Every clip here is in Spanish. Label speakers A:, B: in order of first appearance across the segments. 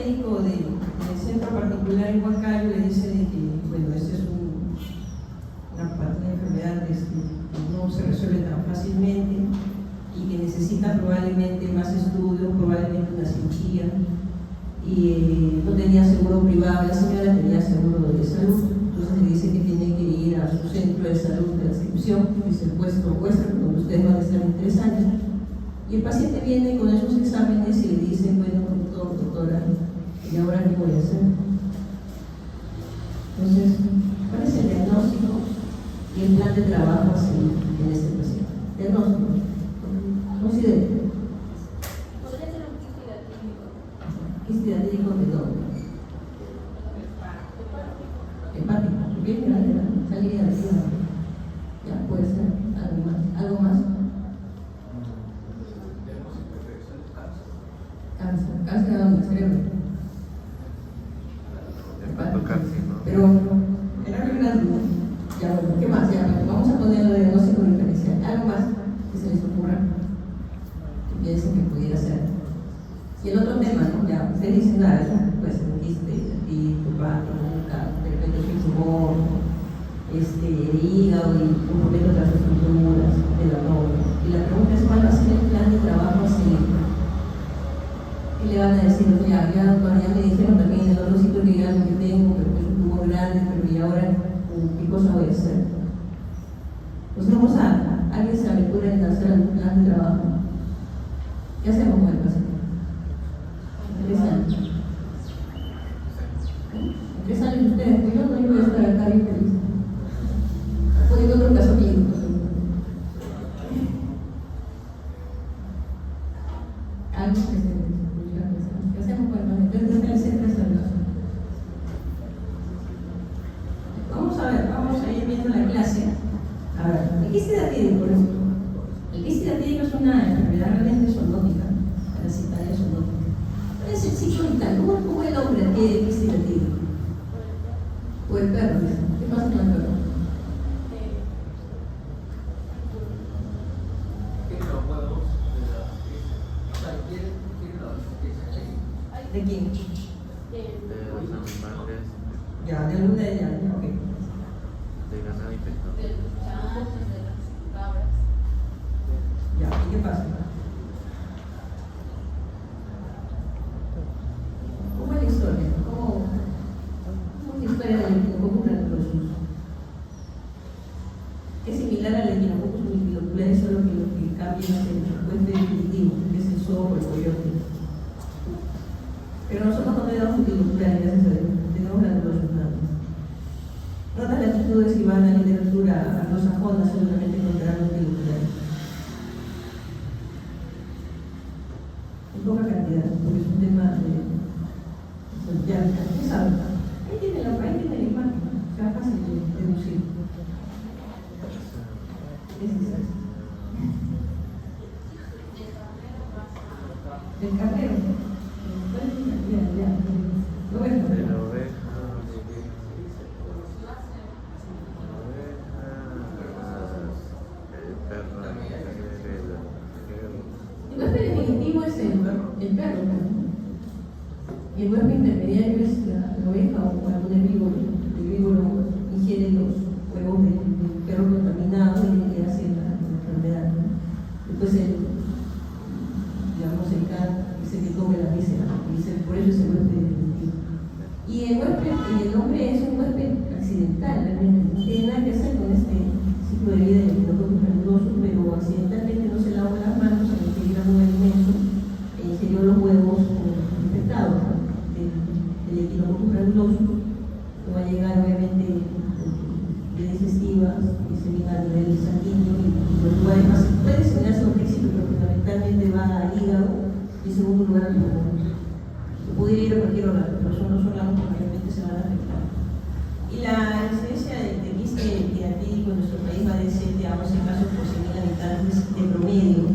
A: médico del centro particular en Huancayo le dice de que, bueno, esta es una enfermedad que no se resuelve tan fácilmente y que necesita probablemente más estudios, probablemente una cirugía, y no tenía seguro privado, la señora tenía seguro de salud, entonces le dice que tiene que ir a su centro de salud de adscripción, que es el puesto vuestro, donde ustedes van a estar en 3 años. Y el paciente viene con esos exámenes y le dice, bueno, doctora, ¿y ahora qué voy a hacer? Entonces, ¿cuál es el diagnóstico y el plan de trabajo en este paciente? Diagnóstico. Considere.
B: ¿Podría ser un quiste hidratídico?
A: ¿Quiste hidratídico de dónde? Hepático. Bien, salida de arriba. Ya, puede ser. ¿Algo más? ¿Algo más? Cáncer de dónde? Cerebro. Pero era verdad. Ya, bueno, ¿qué más? Ya, vamos a ponerlo de diagnóstico diferencial. ¿Algo más que se les ocurra? Que piensen que pudiera ser. Y el otro tema, ¿no? Ya, ustedes dicen nada, pues un quiste y tu pato, de repente es un tumor, el hígado y un problema de las estructuras del abdomen. Y la pregunta es: ¿cuál va a ser el plan de trabajo a seguir? ¿Qué le van a decir? Ya me dijeron también en el otro sitio que ya lo que tengo, pero es un tumor grande, pero ¿y ahora qué cosa voy a hacer? Pues vamos a alguien se aventura en hacer algún plan de trabajo. ¿Qué hacemos con el paciente? 3 años. ¿En 3 años ustedes? Pues yo no voy a estar acá bien feliz. Poniendo otro caso mío. Algo que se ¿qué hacemos con el paciente? Desde el centro de salud. Vamos a ir viendo la clase. A ver, el quiste hidratídico, por ejemplo. El quiste hidratídico es una enfermedad realmente zoonótica, parasitaria zoonótica. ¿Cuál es el ciclo vital? ¿Cómo el hombre adquiere el quiste hidratídico? O el perro, ¿qué pasa con el perro? ¿De quién?
C: De los animales.
A: Ya, de alguna de ellas, ok.
C: De ganado infectado.
B: De los chanchos, de las cabras.
A: Ya, ¿y qué pasa? ¿Cómo es la historia? ¿Cómo es la historia del Echinococcus granulosus? Es similar al Echinococcus multilocularis, solo que lo que cambia es el puente definitivo, que es el zoo o el coyote. Pero nosotros no tenemos multiloculares, gracias a Dios, tenemos granulosus nada más. En otras latitudes, si van a la literatura anglosajona, seguramente encontrarán multiloculares. En poca cantidad, porque es un tema de ya, ¿qué saben? Ahí tiene la imagen, sea fácil de deducir. Es el carnero. Ya. Lo ven.
C: De la oveja. El perro.
A: El huésped definitivo es el perro. Y el huésped intermediario es la oveja o algún herbívoro. El herbívoro ingiere los huevos del perro contaminado y le hace la enfermedad, ¿no? Después el can es el que come la víscera, por eso es el huésped definitivo. Y el hombre es un huésped accidental, realmente no tiene nada que hacer con este ciclo de vida del Echinococcus granulosus, pero accidentalmente no se lavó las manos al ingerir algún alimento e ingirió los huevos infectados, ¿no? del Echinococcus granulosus, que va a llegar obviamente de digestivas, que se viene a nivel sanguíneo y los lugares más puede generarse un éxito, pero fundamentalmente va al hígado y en segundo lugar al pulmón. Se pudiera ir a cualquier órgano, pero son los órganos que realmente se van a afectar. Y la incidencia de quiste hidratídico en nuestro país va de 7 a 11 casos por 100.000 habitantes de promedio.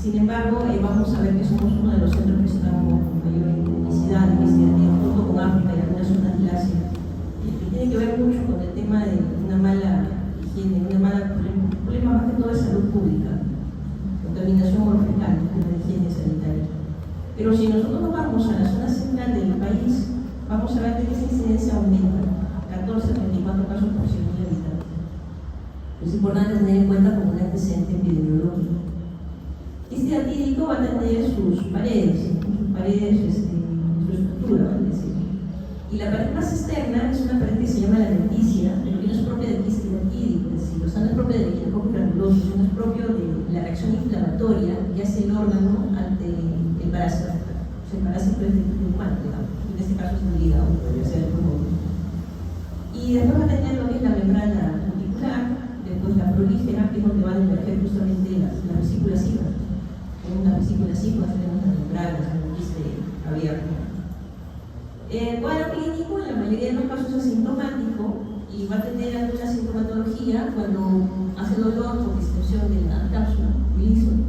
A: Sin embargo, vamos a ver que somos uno de los centros que estamos con mayor intensidad de quiste hidratídico, junto con África y algunas zonas de Asia, que tiene que ver mucho con el tema de una mala higiene, problema más que todo de salud pública, contaminación por fecal, una higiene sanitaria. Pero si nosotros nos vamos a la zona central del país, vamos a ver que esa incidencia aumenta, 14 a 34 casos por 100.000 habitantes. Es importante tener en cuenta como un antecedente epidemiológico. Este atídico va a tener sus paredes, su estructura, ¿vale? Y la pared más externa es una pared que se llama la lenticia, pero que no es propia del quiste atídico, es decir, o sea, no es propia del echinococco granuloso, sino es propio de la reacción inflamatoria que hace el órgano ante el parásito. O sea, el parásito es del humano, digamos. En este caso es el hígado, podría ser el pulmón. Y después va a tener lo que es la membrana articular, después la prolífera, que es donde van a emerger justamente las vesículas hígado. En una vesícula hígado tenemos las membranas, el quiste abierto. El cuadro clínico en la mayoría de los casos es asintomático y va a tener alguna sintomatología cuando hace dolor por distensión de la cápsula,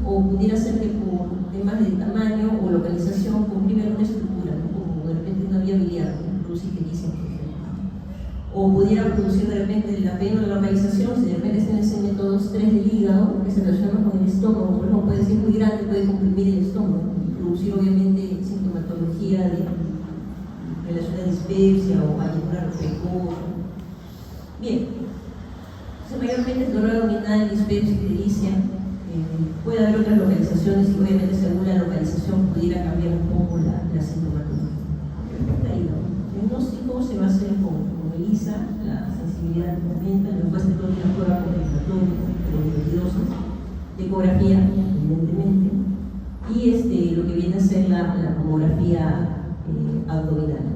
A: o pudiera ser que por temas de tamaño o localización comprime alguna estructura, ¿no? Como de repente una vía biliar, producir ictericia, por ejemplo. O pudiera producir de repente la pena o la localización, si de repente está en el segmento 2-3 del hígado, que se relaciona con el estómago, por ejemplo, puede ser muy grande, puede comprimir el estómago y producir obviamente sintomatología de relación a dispepsia o ayunar precoz. Bien, mayormente es dolor abdominal, dispepsia, ictericia. Puede haber otras localizaciones y obviamente según la localización pudiera cambiar un poco la sintomatología. El diagnóstico se va a hacer con ELISA, la sensibilidad aumenta, después de todo una prueba compensatoria, probióticos, ecografía, evidentemente, y lo que viene a ser la tomografía abdominal.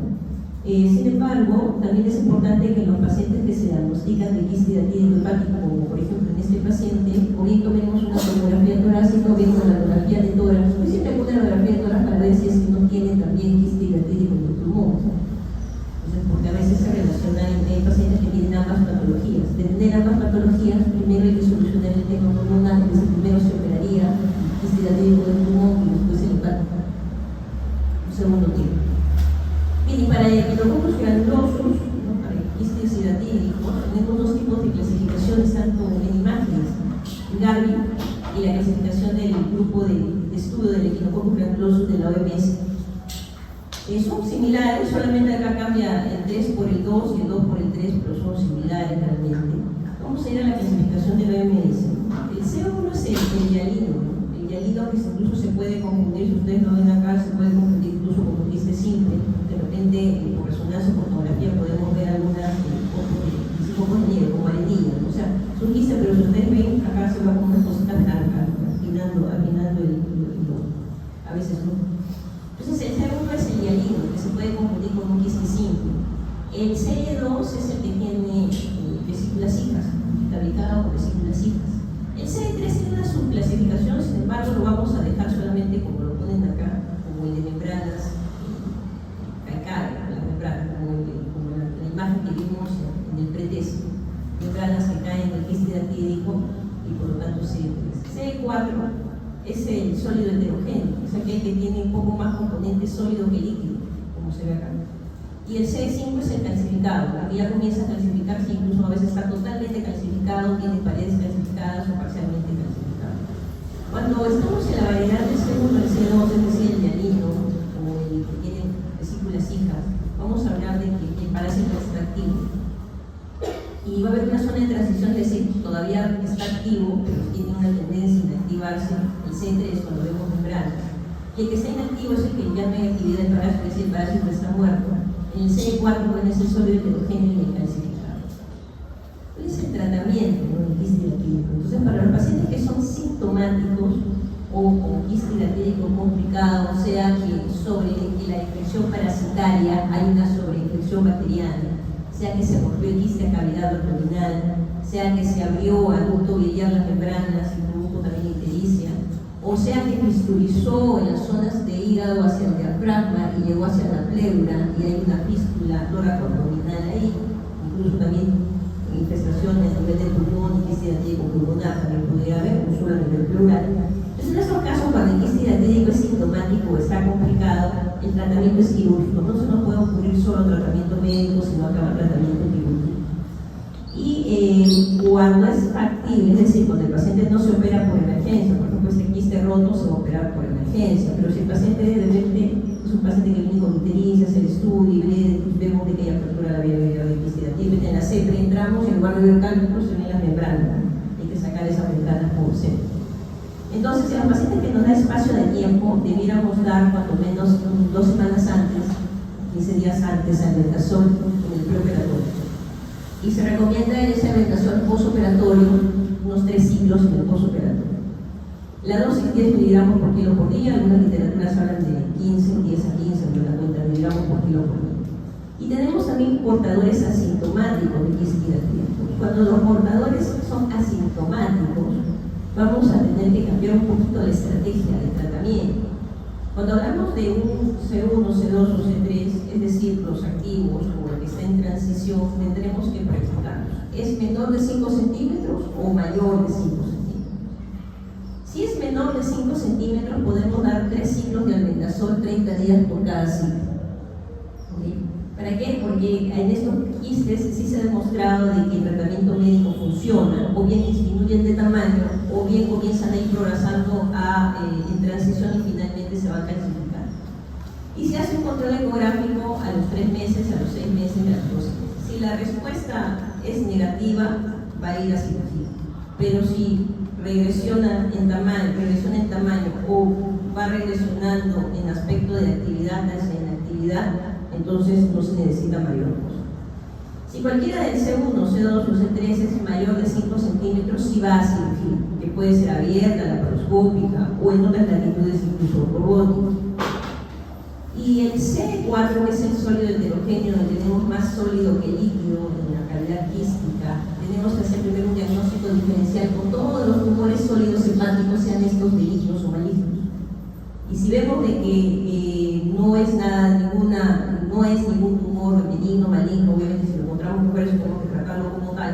A: Sin embargo, también es importante que los pacientes que se diagnostican de quiste atídico hepático, como por ejemplo en este paciente, o bien tomemos una tomografía torácica o bien una radiografía de tórax, o siempre una radiografía de tórax para ver si es que no tiene también quiste atídico en el pulmón. Entonces, porque a veces se relaciona en pacientes que tienen ambas patologías. De tener ambas patologías, primero hay que solucionar el tema pulmonar, que primero se operaría quiste atídico del pulmón y después el hepático. Un segundo tiempo. Y para el echinococos granulosos, ¿no? Para el quiste atídico, tenemos dos tipos de clasificaciones, tanto en imágenes, Garvey, y la clasificación del grupo de estudio del echinococos granulosos de la OMS. Son similares, solamente acá cambia el 3 por el 2 y el 2 por el 3, pero son similares realmente. Vamos a ir a la clasificación de la OMS. El C1 es el hialino, ¿no? El hialino que incluso se puede confundir, si ustedes lo ven acá, se puede confundir incluso con un quiste simple. De repente, por resonancia, por tomografía, podemos ver algunas pocos de nieve, como arenilla, ¿no? O sea, es un quiste, pero si ustedes ven, acá se va con unas cositas blancas, afinando el a veces no. Entonces, el C1 es el hialino, que se puede confundir con un quiste simple. El C2 es el que tiene vesículas hijas, fabricado por vesículas hijas. El C3 tiene una subclasificación, sin embargo, lo vamos a dejar solamente como lo ponen acá, como el de membranas calcáreas, las membranas, como la imagen que vimos en el pretexto, membranas que caen en el quiste atídico y por lo tanto C3. C4 es el sólido heterogéneo, es aquel que tiene un poco más componente sólido que líquido, como se ve acá. Y el C5 es el calcificado, aquí ya comienza a calcificarse, incluso a veces está totalmente calcificado, tiene paredes calcificadas o parcialmente calcificadas. Cuando estamos en la variedad del C1 y el C2, es decir, el hialino, o el que tiene vesículas hijas, vamos a hablar de que el parásito está activo. Y va a haber una zona de transición de C, todavía está activo, pero tiene una tendencia a inactivarse. El C3 cuando vemos membranas. Y el que está inactivo es el que ya no hay actividad del parásito, es decir, el parásito está muerto. En el C4 puede ser sólido heterogéneo y el calcificado. ¿Cuál es el tratamiento del quiste atídico? Entonces, para los pacientes que son sintomáticos o con quiste atídico complicado, o sea que sobre la infección parasitaria hay una sobreinfección bacteriana, sea que se rompió el quiste a cavidad abdominal, sea que se abrió al ducto biliar las membranas y produjo también ictericia, o sea que fisturizó en las zonas de hígado hacia el diafragma y llegó hacia la pleura y hay una fístula tóraco-abdominal ahí, incluso también infestaciones a nivel del pulmón y quiste atídico pulmonar también podría haber, no solo a nivel pleural. Entonces, en estos casos, cuando el quiste atídico es sintomático o está complicado, el tratamiento es quirúrgico. No se nos puede ocurrir solo tratamiento médico, sino acabar tratamiento quirúrgico. Y cuando es factible, es decir, cuando el paciente no se opera por emergencia, por ejemplo, este quiste roto se va a operar por emergencia, pero si el paciente de repente es un paciente que viene con ictericia, hace el estudio y vemos de que hay apertura de la vía de quiste de en la CEPRE, entramos y en lugar de ver cálculos se ven las membranas, hay que sacar esas ventanas como CEPRE. Entonces, si a los pacientes que nos da espacio de tiempo, debiéramos dar cuando menos 2 semanas antes, 15 días antes, albendazol en el preoperatorio. Y se recomienda en ese albendazol postoperatorio unos 3 ciclos en el postoperatorio. La dosis 10 miligramos por kilo por día, algunas literaturas hablan de 15, 10 a 15, no la cuenta miligramos por kilo por día. Y tenemos también portadores asintomáticos de quisquidatría. Cuando los portadores son asintomáticos, vamos a tener que cambiar un poquito la estrategia de tratamiento. Cuando hablamos de un C1, C2 o C3, es decir, los activos o el que está en transición, tendremos que practicarlos. ¿Es menor de 5 centímetros o mayor de 5 centímetros? Si es menor de 5 centímetros, podemos dar 3 ciclos de albendazol 30 días por cada ciclo. ¿Okay? ¿Para qué? Porque en estos quistes sí se ha demostrado de que el tratamiento médico funciona, o bien disminuyen de tamaño, o bien comienzan a ir progresando en transición y finalmente se van a calcificar. Y se hace un control ecográfico a los 3 meses, a los 6 meses y a los 12 meses. Si la respuesta es negativa, va a ir a cirugía. Pero si regresiona en tamaño o va regresionando en aspecto de actividad hacia inactividad, entonces no se necesita mayor cosa. Si cualquiera del C1, C2 o C3 es mayor de 5 centímetros, sí va a cirugía, que puede ser abierta, laparoscópica o en otras latitudes incluso robótica. Y el C4 es el sólido heterogéneo, donde tenemos más sólido que líquido en la cavidad quística. Tenemos que hacer primero un diagnóstico diferencial con todos los tumores sólidos hepáticos, sean estos benignos o malignos. Y si vemos de que no es ningún tumor benigno, maligno, obviamente si lo encontramos por eso tenemos que tratarlo como tal.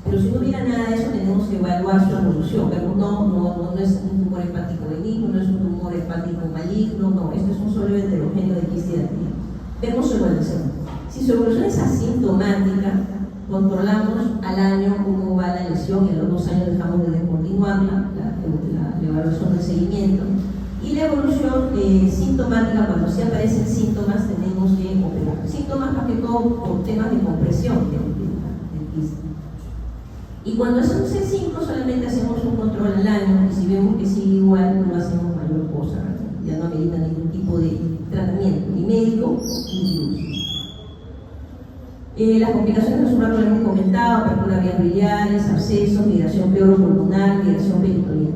A: Pero si no hubiera nada de eso, tenemos que evaluar su evolución. Pero no es un tumor hepático benigno, no es un tumor hepático maligno, no, esto es un sólido heterogéneo de quisquidatría. Vemos su evolución. Si su evolución es asintomática, controlamos al año cómo va la lesión y a los 2 años dejamos de descontinuarla, la evaluación del seguimiento. Y la evolución sintomática, cuando sí aparecen síntomas, tenemos que operar. Síntomas más que todo por temas de compresión del quiste. Y cuando es un C5 solamente hacemos un control al año y si vemos que sigue igual no hacemos mayor cosa, ya no amerita ningún tipo de tratamiento, ni médico ni quirúrgico. Las complicaciones de lo hemos comentado, apertura de vías biliares, abscesos, migración pleuropulmonar, migración peritoneal.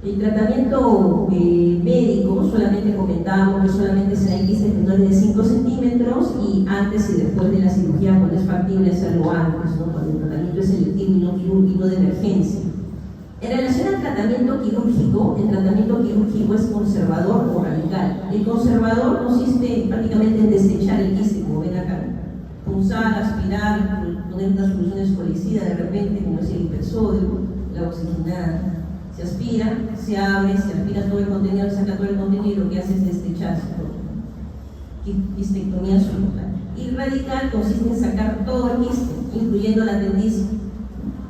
A: El tratamiento médico, solamente comentábamos que solamente se hay quistes menores de 5 centímetros y antes y después de la cirugía, cuando es factible hacerlo antes, ¿no? Cuando el tratamiento es selectivo y no quirúrgico de emergencia. En relación al tratamiento quirúrgico, el tratamiento quirúrgico es conservador o radical. El conservador consiste prácticamente en desechar el quiste, como ven acá. Punzar, aspirar, poner una solución escolicida de repente, como es el hipersodio, la oxigenada. Se aspira, se abre, se aspira todo el contenido, se saca todo el contenido y lo que hace es destecharse todo. Quistectomía submural. Y radical consiste en sacar todo el quiste, incluyendo la apéndice,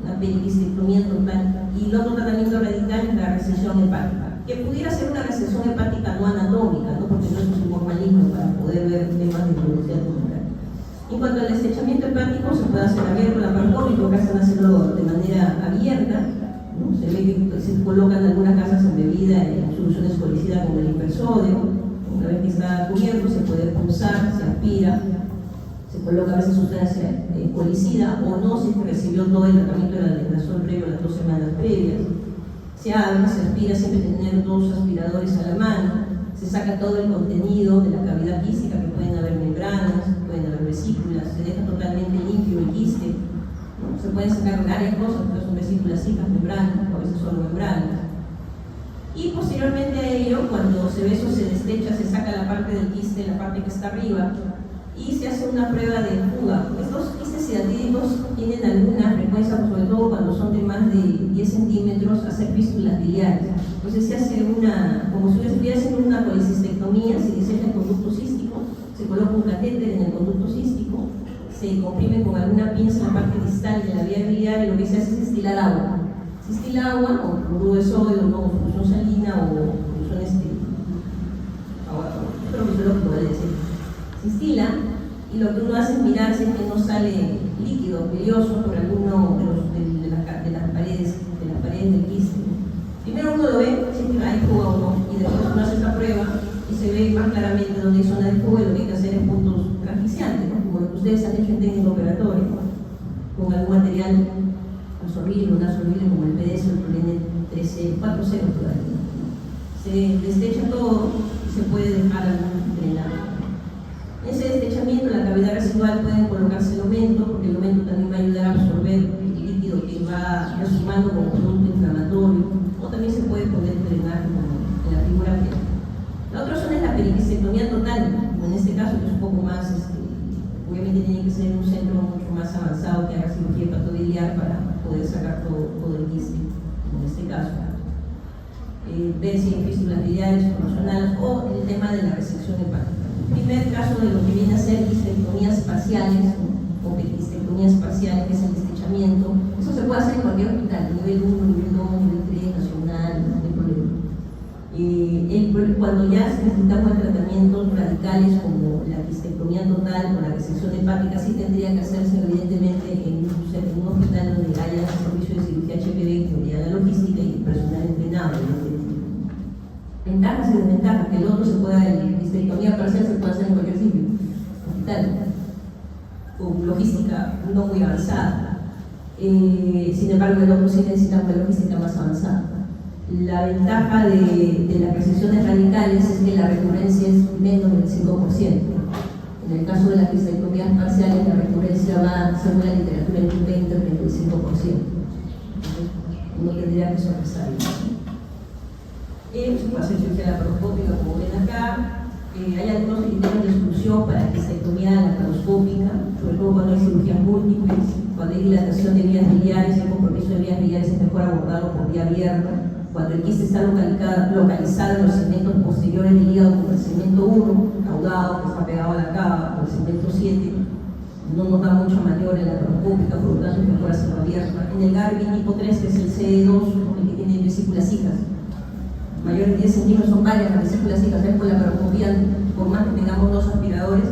A: la periquistectomía total. Y el otro tratamiento radical es la resección hepática, que pudiera ser una resección hepática no anatómica, ¿no? Porque no es un tumor maligno para poder ver temas de biología tumoral. En cuanto al desechamiento hepático, se puede hacer abierto, laparoscópico, acá están haciendo de manera abierta. ¿No? Se ve que se colocan algunas casas embebida en solución escolicida como el hipersodio. Una vez que está cubierto, se puede punzar, se aspira, se coloca a veces sustancia escolicida o no, si recibió todo el tratamiento de la albendazol previo a las 2 semanas previas. Se abre, se aspira, siempre tener 2 aspiradores a la mano, se saca todo el contenido de la cavidad quística, que pueden haber membranas, pueden haber vesículas, se deja totalmente limpio el quiste. Se pueden sacar varias cosas, porque son vesículas secas, membranas, o a veces solo membranas. Y posteriormente a ello, cuando se ve eso, se destecha, se saca la parte del quiste, la parte que está arriba, y se hace una prueba de fuga. Estos quistes hidatídicos tienen alguna frecuencia, sobre todo cuando son de más de 10 centímetros, hacer fístulas biliares. Entonces se hace como si estuviera haciendo una colecistectomía, se diseca el conducto cístico, se coloca un catéter en el conducto cístico, se se comprime con alguna pinza en la parte distal de la vía biliar y lo que se hace es destilar agua. Se destila agua o cloruro de sodio, o solución salina o solución agua, creo que es lo que puede decir. Se destila y lo que uno hace es mirar si es que no sale líquido, pelioso por alguno de las paredes del quiste. Primero uno lo ve si es que hay fuga o no, y después uno hace esa prueba y se ve más claramente donde hay zona de fuga y lo que hay que hacer es puntos transficiantes, ¿no? Como lo que ustedes han hecho en técnico operatorio, con algún material absorbible o no absorbible como el PDS o el PLN 1340 todavía. Se destecha todo y se puede dejar algún drenaje. En ese destechamiento, la cavidad residual pueden colocarse el aumento, porque el aumento también va a ayudar a absorber el líquido que va resumando como producto inflamatorio, o también se puede poner drenaje como en la figura que. La otra zona es la periquistectomía total, en este caso que es un poco más, obviamente tiene que ser un centro mucho más avanzado que haga cirugía hepatobiliar para poder sacar todo el quiste, en este caso. Ver si hay fístulas biliares promocionales o el tema de la resección hepática. El primer caso de lo que viene a ser quistectomías parciales o periquistectomías parciales, que es el destechamiento, eso se puede hacer en cualquier hospital, nivel 1, nivel 2, nivel 3, nacional, no hay problema. Cuando ya necesitamos tratamientos radicales como la quistectomía total o la resección hepática, sí tendría que hacerse evidentemente en un hospital donde haya servicio de cirugía HPV, que haya la logística y personal entrenado. Ventajas y desventajas, que el otro se pueda, la quistectomía parcial se puede hacer en cualquier sitio, hospital, con logística no muy avanzada. Sin embargo, el otro sí necesita una logística más avanzada. La ventaja de las resecciones radicales es que la recurrencia es menos del 5%. En el caso de las quistectomías parciales, la recurrencia va, según la literatura, entre un 20 o 35%. Entonces, uno tendría que sobresalir. Se puede hacer cirugía laparoscópica, como ven acá. Hay algunos criterios de exclusión para quistectomía laparoscópica, sobre todo cuando hay cirugías múltiples, cuando hay dilatación de vías biliares, el compromiso de vías biliares es mejor abordarlo por vía abierta. Cuando el quiste está localizado en los segmentos posteriores del hígado, como el segmento 1, caudado, que está pegado a la cava, o el segmento 7, no nos da mucha maniobra en la laparoscópica, por lo tanto es mejor hacerlo abierta. En el Garvey tipo 3, que es el CE2, el que tiene vesículas hijas, mayores de 10 centímetros son varias las vesículas hijas, ¿sabes? Con la laparoscopía, por más que tengamos 2 aspiradores,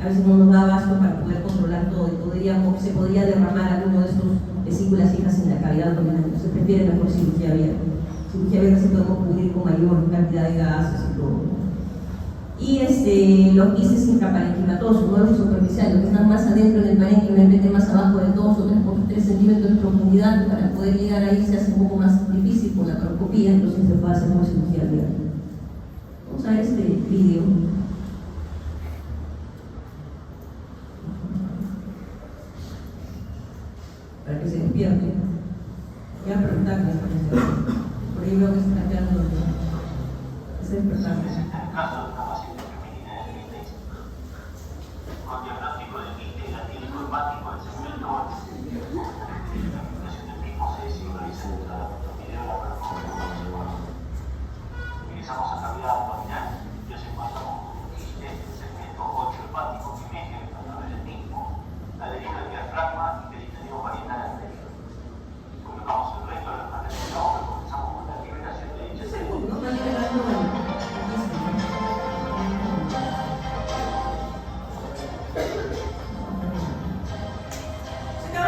A: a veces no nos da abasto para poder controlar todo, y se podría derramar alguno de estos vesículas hijas en la cavidad abdominal, se prefiere mejor cirugía abierta. Cirugía abierta se podemos cubrir con mayor cantidad de gases y todo. Y los quistes intraparenquimatosos, no los superficiales, los que están más adentro del parénquima, en vez de más abajo de 2 o 3 centímetros de profundidad, para poder llegar ahí se hace un poco más difícil por la laparoscopía, entonces se puede hacer con cirugía abierta. Vamos a ver este vídeo. Para que se despierte. Voy a preguntarle por ahí veo que se está quedando ese despertarme.
D: Con diagnóstico de quiste latínico hepático del segmento 8. La investigación del mismo se sincroniza dentro de la video laparoscópica. Utilizamos la cavidad abdominal y nos encontramos con un quiste del segmento 8 hepático que emerge a través del mismo, adherido al diafragma y peritoneum parietal anterior. Colocamos el resto de las manos de la obra y comenzamos con la liberación de dicha célula.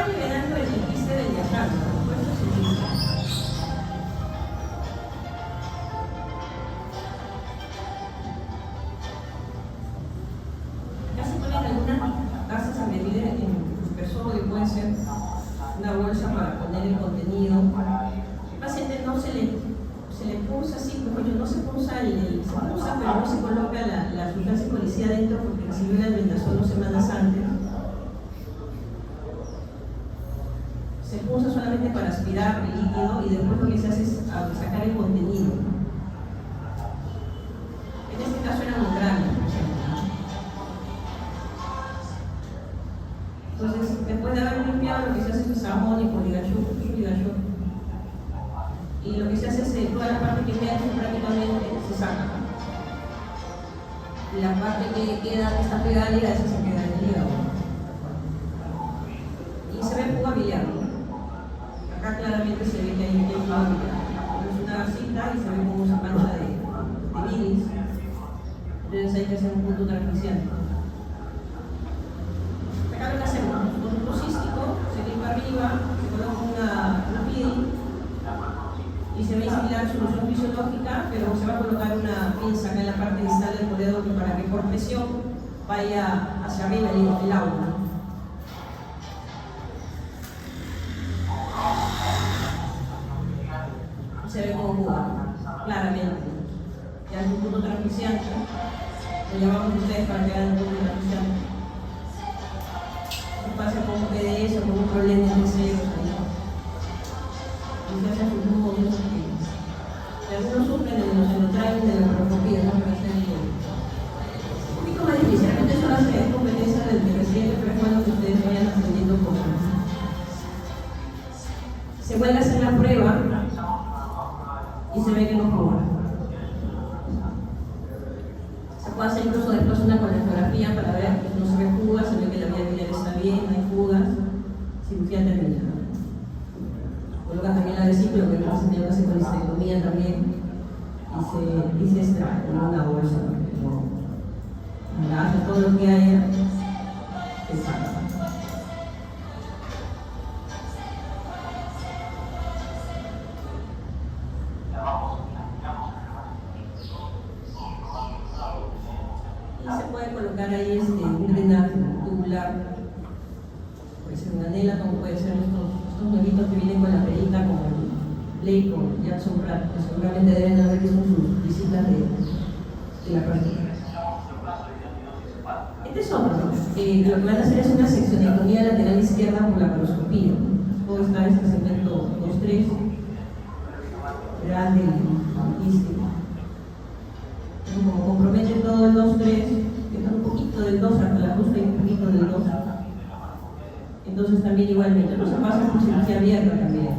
A: Liberando el quiste del diafragma, por eso se utiliza. Ya se ponen algunas gasas embebidas en el dispersor, puede ser una bolsa para poner el contenido. El paciente no se le pulsa así, por ejemplo, no se pulsa se pulsa, pero no se coloca la sustancia policía dentro porque recibió el albendazol 2 semanas antes. Se pulsa solamente para aspirar el líquido y después lo que se hace es sacar el contenido. En este caso era un grano, por ejemplo. Entonces, después de haber limpiado, lo que se hace es jabón y poligachup. Y lo que se hace es toda la parte que queda prácticamente se saca. Y la parte que queda, que está pegada al hígado, esa se queda en el hígado. punto transmisiante. Acá lo que hacemos, un punto cístico, se clipa arriba, se coloca un pin y se va a instilar solución fisiológica, pero se va a colocar una pinza acá en la parte distal del coledoque para que por presión vaya hacia arriba el agua. Se ve como juga, claramente. Ya es un punto transmisiante. Lo llamamos ustedes para que hagan un punto transmisiante. No pasa con un PDS o con un problema de ceros. Y se hace un poco de esos que algunos sufren de los endotrains de la paroscopía, ¿no? Pero es un poquito más difícil. Realmente eso hace es competencia del presidente, pero es bueno que ustedes vayan aprendiendo cosas. Se vuelve a hacer la prueba y se ve que no juega. Se puede hacer incluso después una colectografía para ver que no se ve fugas, se ve que la vía biliar está bien, no hay fugas, cirugía terminada. Coloca también la vesícula, que el paciente hace con histerectomía también y se extrae con una bolsa. Hace todo lo que haya, se saca. Colocar ahí un drenaje tubular, puede ser una anela, como puede ser estos nuevitos que vienen con la perita, como el Leico, Jackson Pratt, que seguramente deben haber visto sus visitas de la práctica. Este es otro, lo que van a hacer es una seccionectomía lateral izquierda por la paroscopía. Todo está en este segmento 2-3, grande y quístico. Como compromete todo el 2-3, un poquito del 2 hasta la justa y un poquito del 2. Entonces también igualmente, no se pasa por cirugía abierta también.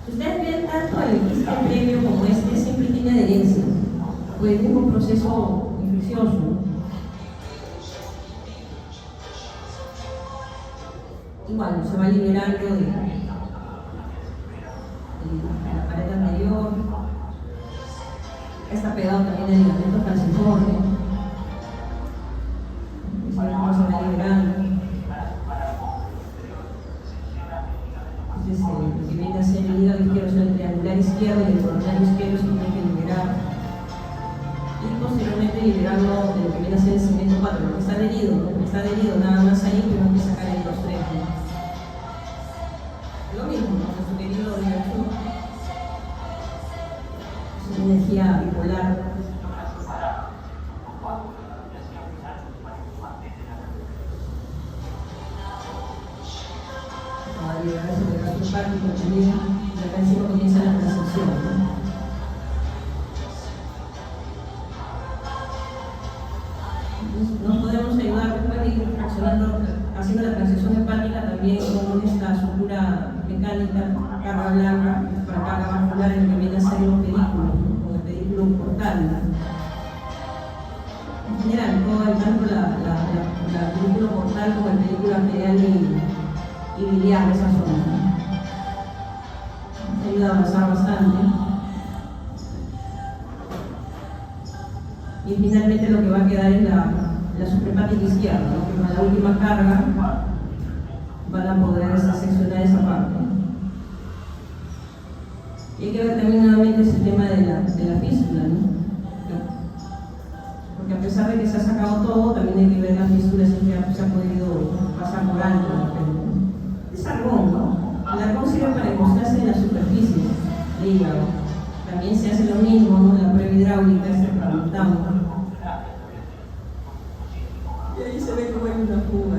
A: Si ustedes ven tanto el quiste previo como este, siempre tiene adherencia, pues es un proceso infeccioso. Igual, se va liberando de la pared anterior. Está pegado también el ligamento calciforme. Cómo se va liberando. Entonces, lo que viene a ser el hígado izquierdo es el triangular izquierdo y el coronario izquierdo se tiene que liberar. Y posteriormente liberarlo de lo que viene a ser el segmento 4, lo que está adherido, ¿no? Lo que está adherido nada más ahí, pero hay que sacar el 2-3. ¿No? Lo mismo, ¿no? Su querido Diverso. Es una energía bipolar. También, acá encima comienza la transacción, ¿no? Nos podemos ayudar después de ir haciendo la transición hepática también con esta estructura mecánica, carga blanca, para carga vascular, en lo que viene a ser los pedículos, ¿no? Con el pedículo portal, ¿no? En general, tanto el pedículo portal como el pedículo arterial y biliar, esa zona, ¿no? Ayuda a avanzar bastante. Y finalmente lo que va a quedar es la suprahepática izquierda, ¿no? Que con la última carga van a poder seccionar esa parte. Y hay que ver también nuevamente ese tema de la fístula, ¿no? Porque a pesar de que se ha sacado todo, también hay que ver las fístulas si ya se ha podido pasar por alto. Es argón, ¿no? El argón sirve para encontrarse en la superficie del hígado. También se hace lo mismo, ¿no? La prueba hidráulica, se preguntamos. Y ahí se ve como hay una fuga.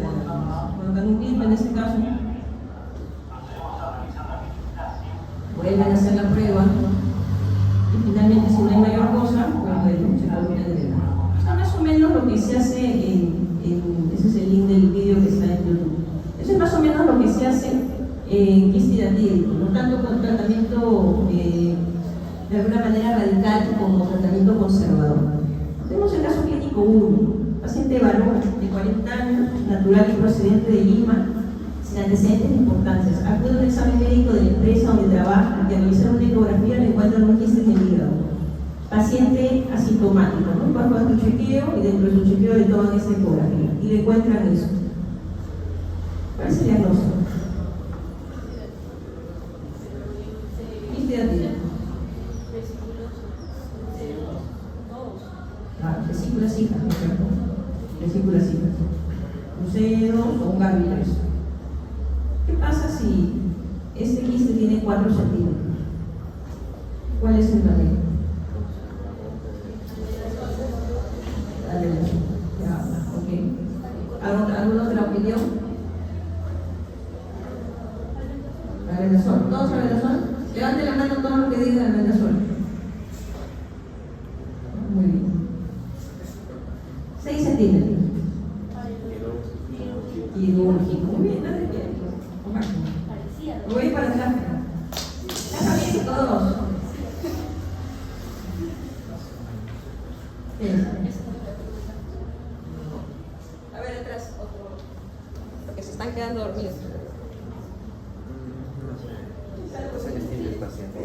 A: Colocan un clip en este caso. Vuelven a hacer la prueba. Y finalmente, si no hay mayor cosa, pues bueno, se coloca el drenaje. Eso es más o menos lo que se hace ese es el link del vídeo que está en YouTube. Eso es más o menos lo que se hace en quiste hidratídico, no tanto con tratamiento de alguna manera radical como tratamiento conservador. Tenemos el caso clínico 1, paciente varón de 40 años, natural y procedente de Lima, sin antecedentes importantes. Acude a un examen médico de la empresa donde trabaja y al realizar una ecografía le encuentran un quiste en el hígado. paciente asintomático, ¿no? Vas a tu chequeo y dentro de su chequeo le toman esa ecografía y le encuentran eso. ¿Cuál es el diagnóstico? Vesículas hijas, ¿no es cierto? Vesículas hijas. Cruceros o un ganglioso. ¿Qué pasa si este quiste tiene 4 centímetros? ¿Cuál es el manejo? ¿Alguna otra opinión? Albendazol. ¿Todos albendazol? Levanten la mano todo lo que diga albendazol. Muy bien. 6 centímetros. Quirúrgico. Muy bien, dale bien. Voy para atrás. ¿Está bien todos? A ver, atrás, otro. Porque se están quedando dormidos.
C: No sé qué tiene el paciente.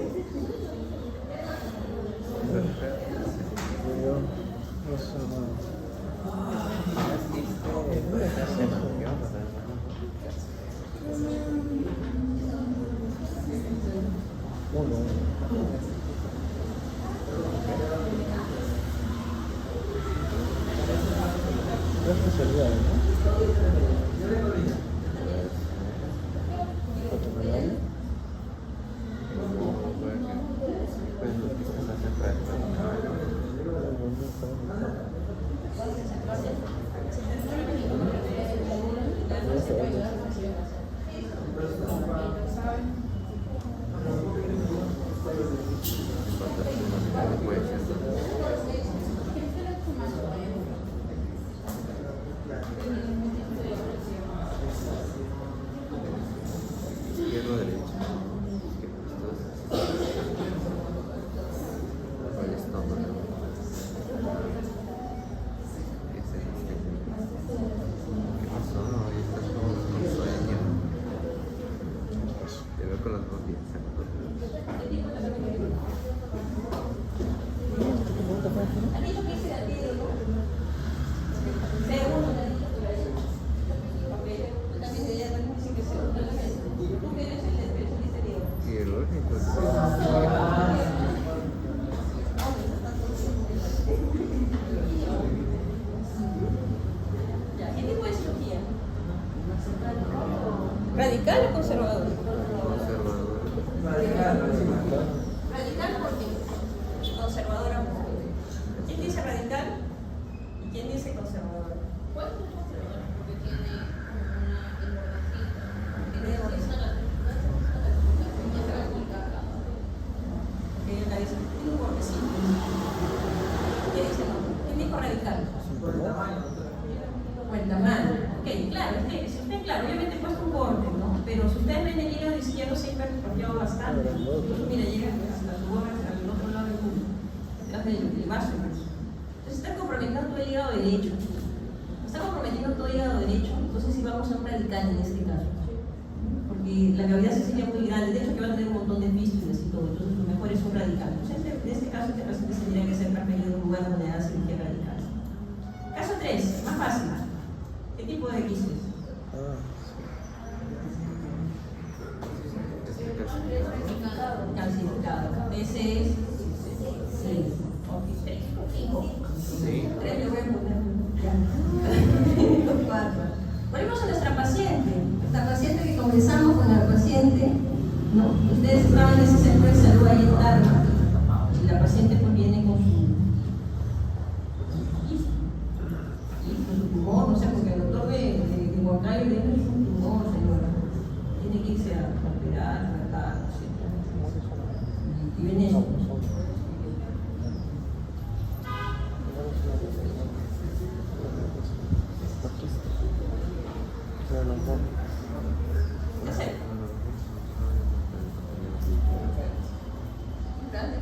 C: Izquierdo, derecho. El estómago. ¿Qué pasó? Hoy estás como con sueño. Te veo con las dos pies.
A: ¿Qué tipo de cirugía? ¿Radical o conservador?
C: Conservador.
A: Radical porque conservadora. ¿Quién dice radical y quién dice conservador?
B: ¿Cuál es el conservador? Porque tiene una hemorragia.
A: Tiene hemorragia. Ella dice, tiene un bordecito. ¿Quién dice no? ¿Quién dijo radical? O el tamaño. Ok, claro, si usted, claro, obviamente he puesto un borde, ¿no? Pero si usted ven el hígado izquierdo se ha hipertrofiado bastante. Incluso, mira, llega hasta su borde, al otro lado del mundo, detrás del vaso. Entonces está comprometiendo el hígado derecho. Está comprometiendo todo el hígado derecho, entonces sí vamos a un radical en este caso. Porque la cavidad se sería muy grande, de hecho que va a tener un montón de fístulas y todo, entonces lo mejor es un radical. Entonces en este caso este paciente tendría que ser transferido a un lugar donde haga cirugía radical. Caso 3, más fácil. ¿Qué tipo de quistes? Calcificado. Ese es 6. 3 o 5.
C: Sí.
A: 3 le voy a poner. 4. Volvemos a nuestra paciente. Nuestra paciente que comenzamos con la paciente. No, ustedes estaban en ese centro de salud ahí en Tarma. Y la paciente pues viene con su tumor, no sé, porque el doctor de Huancayo le dijo que es un tumor, señora. Tiene que irse a operar, tratar, no sé. Y viene. ¿Qué hacer? Grande.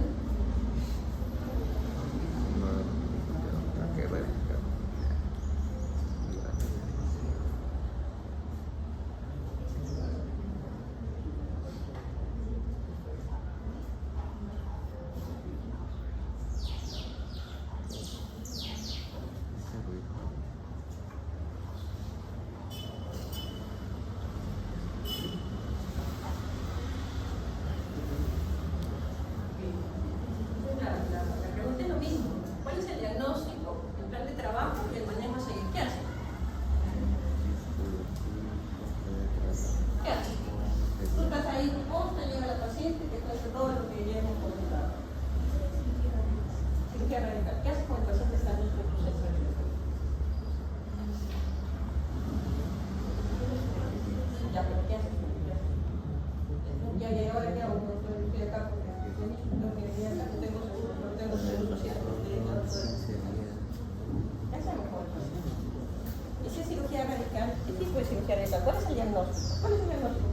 A: iniciar esta. ¿Cuál es el diagnóstico? ¿Cuál es el diagnóstico?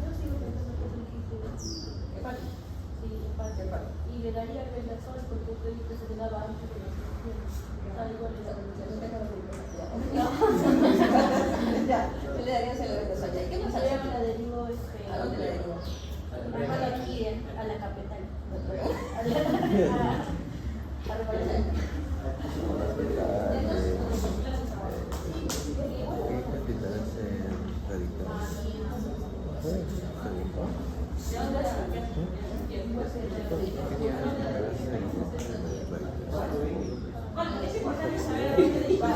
B: Yo sigo pensando que es un quiste.
A: Hepático.
B: Sí, hepático. Y le daría Beldazol porque usted dice que se le daba antes de la cirugía. Tal igual le da
A: Ya, yo le daría ese Beldazol. ¿Qué pasa?
B: la derivo
A: ¿A dónde la derivo?
B: aquí a la capital. A Revolución.
A: Es importante saber a dónde derivar.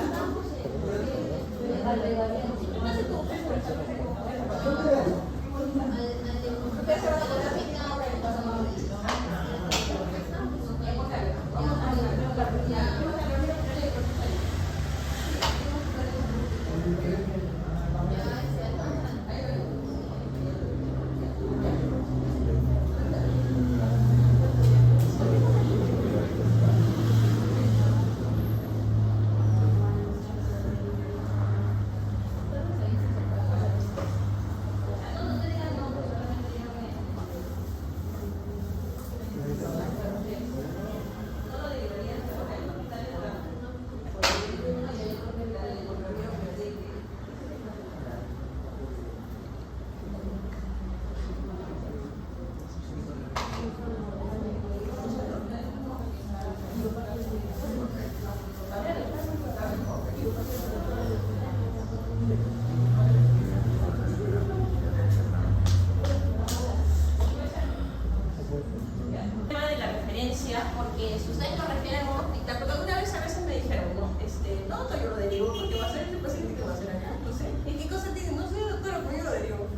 A: Porque si ustedes lo refieren a un hospital, porque alguna vez a veces me dijeron, no, yo lo derivo porque va a ser este paciente que va a ser acá. Entonces, ¿y qué cosa tiene? No sé, doctora, pero yo lo derivo.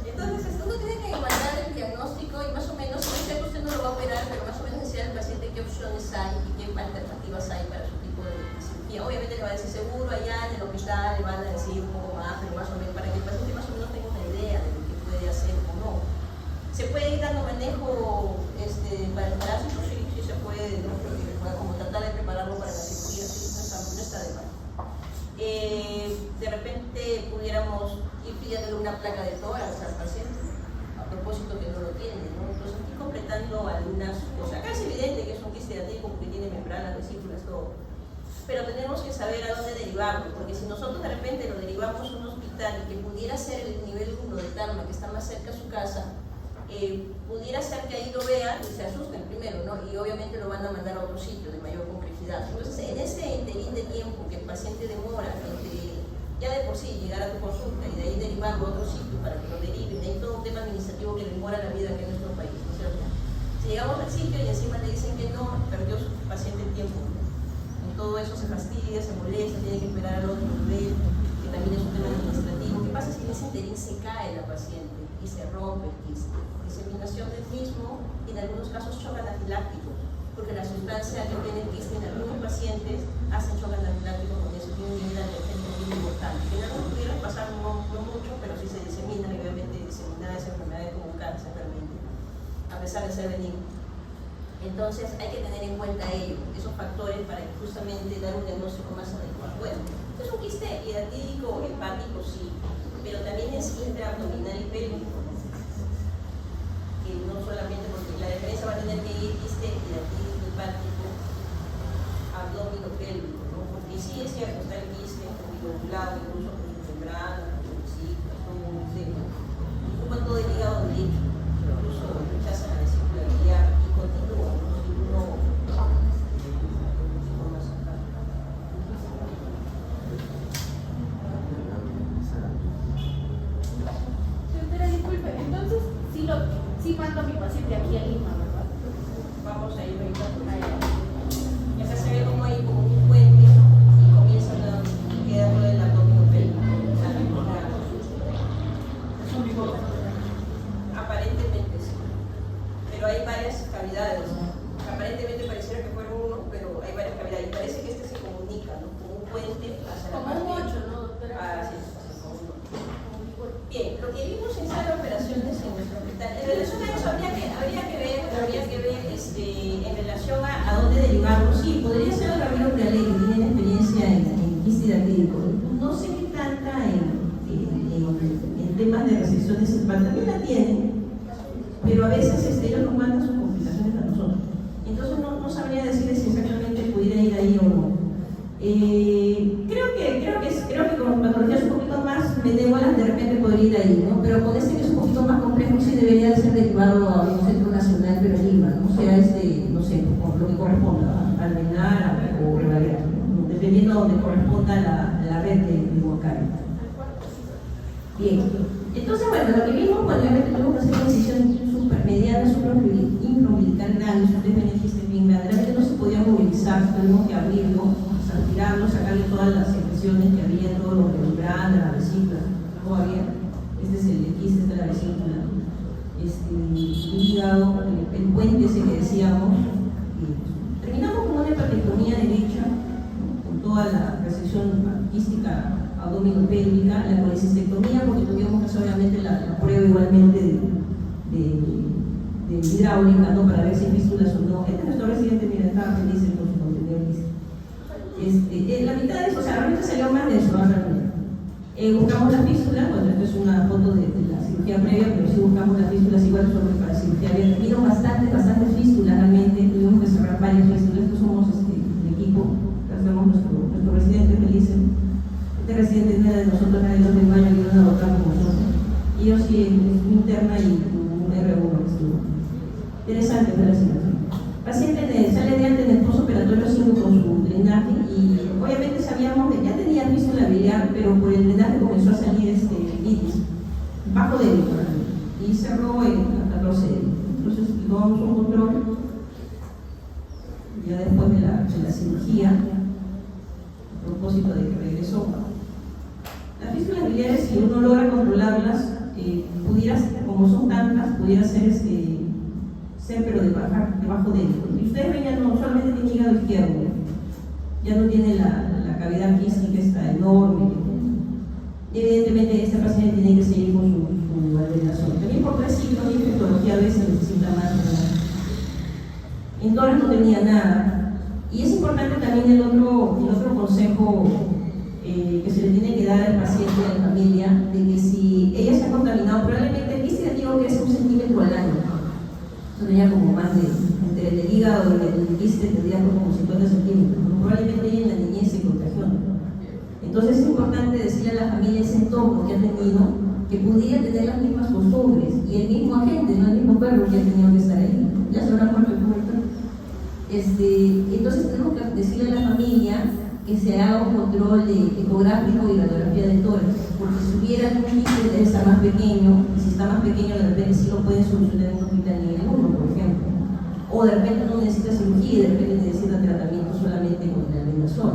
A: Entonces, uno tiene que mandar el diagnóstico y más o menos, no sé que usted no lo va a operar, pero más o menos decir al paciente qué opciones hay y qué alternativas hay para su tipo de cirugía. Obviamente le va a decir seguro allá en el hospital, le van a decir un poco más, pero más o menos para que el paciente más o menos tenga una idea de lo que puede hacer o no. ¿Se puede ir dando manejo para el parásito? Sí se puede, ¿no? Como tratar de prepararlo para la cirugía, sí, no está de mal. De repente pudiéramos ir pidiéndole una placa de tórax al paciente, a propósito que no lo tiene, ¿no? Entonces estoy completando algunas cosas. Acá es evidente que es un quiste diatético porque tiene membranas, vesículas, todo. Pero tenemos que saber a dónde derivarlo, porque si nosotros de repente lo derivamos a un hospital y que pudiera ser el nivel 1 de Tarma, que está más cerca a su casa, pudiera ser que ahí lo vean y se asusten primero, ¿no? Y obviamente lo van a mandar a otro sitio de mayor complejidad. Entonces, en ese interín de tiempo que el paciente demora entre ya de por sí llegar a tu consulta y de ahí derivarlo a otro sitio para que lo deriven, hay todo un tema administrativo que demora la vida aquí en nuestro país, ¿no es cierto? Si llegamos al sitio y encima le dicen que no, perdió su paciente tiempo. En todo eso se fastidia, se molesta, tiene que esperar al otro nivel, que también es un tema administrativo. ¿Qué pasa si en ese interín se cae la paciente y se rompe el quiste? Diseminación del mismo y en algunos casos shock anafiláctico, porque la sustancia que tiene el quiste en algunos pacientes hacen shock anafiláctico con eso, tiene un nivel alergénico muy importante. Que en algunos pudieran pasar no mucho, pero si se disemina, y obviamente diseminar esa enfermedad como un cáncer realmente, a pesar de ser benigno. Entonces hay que tener en cuenta ello, esos factores para justamente dar un diagnóstico más adecuado. Bueno, es un quiste hidratídico, hepático, sí, pero también es intraabdominal y pélvico. Que no solamente porque la defensa va a tener que ir quiste hidratídico, hepático, abdomen pélvico, ¿no? Porque sí es cierto, está el quiste vinculado incluso con su membrana, con vesículas, todo un tema. Ocupa todo el hígado derecho, incluso rechaza la vesícula biliar y continúa, ¿no? Si uno más acá.
B: Doctora, disculpe, entonces sí mando a mi paciente aquí a Lima, ¿verdad?
A: Vamos a ir ahorita por allá. Y acá se ve como hay como un puente y comienza a quedar lo del abdomen pélvico. Aparentemente sí. Pero hay varias cavidades. Aparentemente pareciera que fueron uno, pero hay varias cavidades. Y parece que este se comunica, ¿no? Como un puente hacia la
B: Como un
A: parte.
B: 8, ¿no, doctora?
A: Ah, sí, como un 8. Bien, lo que vimos en sala de operaciones en nuestro hospital, en relación a eso habría que ver en relación a dónde derivarlo. Sí, podría ser el Ramiro Preale, que tiene experiencia en quiste hidratídico. No sé qué tanta en temas de resecciones sepal también la tienen, pero a veces ellos nos mandan sus complicaciones a nosotros. Entonces no sabría decirles si exactamente pudiera ir ahí o no. Creo que con patologías un poquito más benévolas de repente podría ir ahí, ¿no? Pero con este que es un poquito más complejo sí debería de ser derivado a un centro nacional, pero en Lima, ¿no? O sea, no sé, por lo que corresponda, al MENAR o Rivadavia, ¿no? Dependiendo a donde corresponda la red de Huancayo. Bien, entonces bueno, lo que vimos cuando obviamente tuvimos que hacer una decisión supermediana, infraumbilical grande, ustedes ven aquí este bien grande, realmente no se podía movilizar, tuvimos que abrirlo, tirarlo, sacarle todas las secreciones que había, todo lo membrana, la vesícula, todo había. Este es el quiste, esta es la vesícula, el hígado, el puente ese que decíamos. Terminamos con una hepatectomía derecha, ¿no? Con toda la resección quística abdominopélvica, la colecistectomía, porque tuvimos que hacer obviamente la prueba igualmente de hidráulica, ¿no? Para ver si hay fístulas o no. Este es nuestro residente, mira, estaba feliz con su contenido quístico. La mitad de eso, o sea, realmente salió más de eso, realmente. Buscamos las fístulas, bueno, esto es una foto de la cirugía previa, pero sí buscamos las fístulas igual solo para cirugía abierta. Vieron bastantes fístulas realmente, tuvimos que cerrar varias fístulas, estos somos el equipo, hacemos nuestro residente feliz. Este residente no era de nosotros, era de los del baño, que iban a votar con nosotros. Y yo sí, interna y un R1 que estuvo. Interesante fue la situación. Paciente sale de antes del postoperatorio 5 con su drenaje y obviamente sabíamos que ya tenía fístula biliar, pero por el drenaje comenzó a salir itis, bajo débil y cerró a 14. Entonces tomamos un control ya después de la cirugía, a propósito de que regresó. Las fístulas biliares, si uno logra controlarlas, pudiera, como son tantas, pudiera ser pero de bajo débil. Y ustedes ven, ya no solamente tiene hígado izquierdo, ya no tiene la cavidad quística, está enorme. Y evidentemente esta paciente tiene que seguir con su alveolación. También por 3 siglos de infectología a veces necesita más. En todas no tenía nada. Y es importante también el otro consejo que se le tiene que dar al paciente y a la familia, de que si ella se ha contaminado, probablemente el quiste digo que es 1 centímetro al año. Tenía como más entre el hígado y el quiste tendría como 50 centímetros. Probablemente ella en la niñez se contagió. Entonces es importante decirle a la familia ese entorno que ha tenido que pudiera tener las mismas costumbres y el mismo agente, no el mismo perro que ha tenido que estar ahí. Ya se habrá muerto el perro. Entonces tenemos que decirle a la familia que se haga un control ecográfico y radiografía de tórax, porque si hubiera algún quiste debe estar más pequeño, y si está más pequeño de repente sí lo pueden solucionar en un hospital nivel 1, por ejemplo. O de repente no necesita cirugía y de repente necesita tratamiento solamente con el albendazol.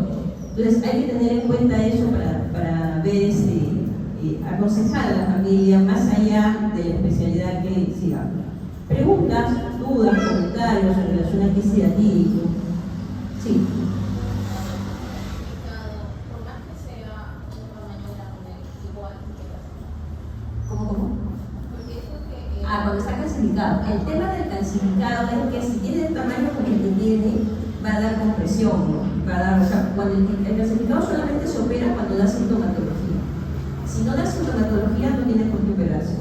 A: Entonces hay que tener en cuenta eso para ver, aconsejar a la familia más allá de la especialidad que sigamos. Preguntas, dudas, comentarios en relación a qué sea típico. Sí. Cuando está calcificado. El tema del calcificado es que si tiene el tamaño como el que tiene, va a dar compresión, ¿no? Va a dar, o sea, cuando el calcificado solamente se opera cuando da sintomatología. Si no da sintomatología, no tiene por qué operarse.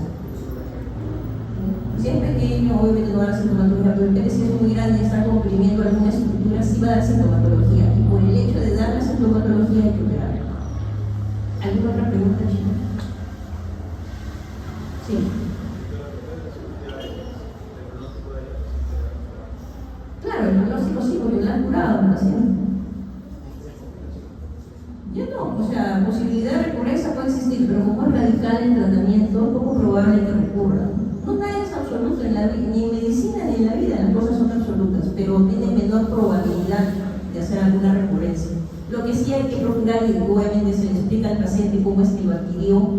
A: Si es pequeño, obviamente no da sintomatología, pero depende si es muy grande y está comprimiendo alguna estructura, sí va a dar sintomatología. Y por el hecho de dar la sintomatología hay que operar. ¿Alguna otra pregunta, chica? Sí. Claro, el pronóstico sí, porque lo han curado al paciente. Ya no, o sea, posibilidad de recurrencia puede existir, pero como es radical el tratamiento, poco probable que recurra. No nada es absoluto en la vida, ni en medicina ni en la vida, las cosas son absolutas, pero tiene menor probabilidad de hacer alguna recurrencia. Lo que sí hay que procurar, y obviamente se le explica al paciente cómo es que lo adquirió,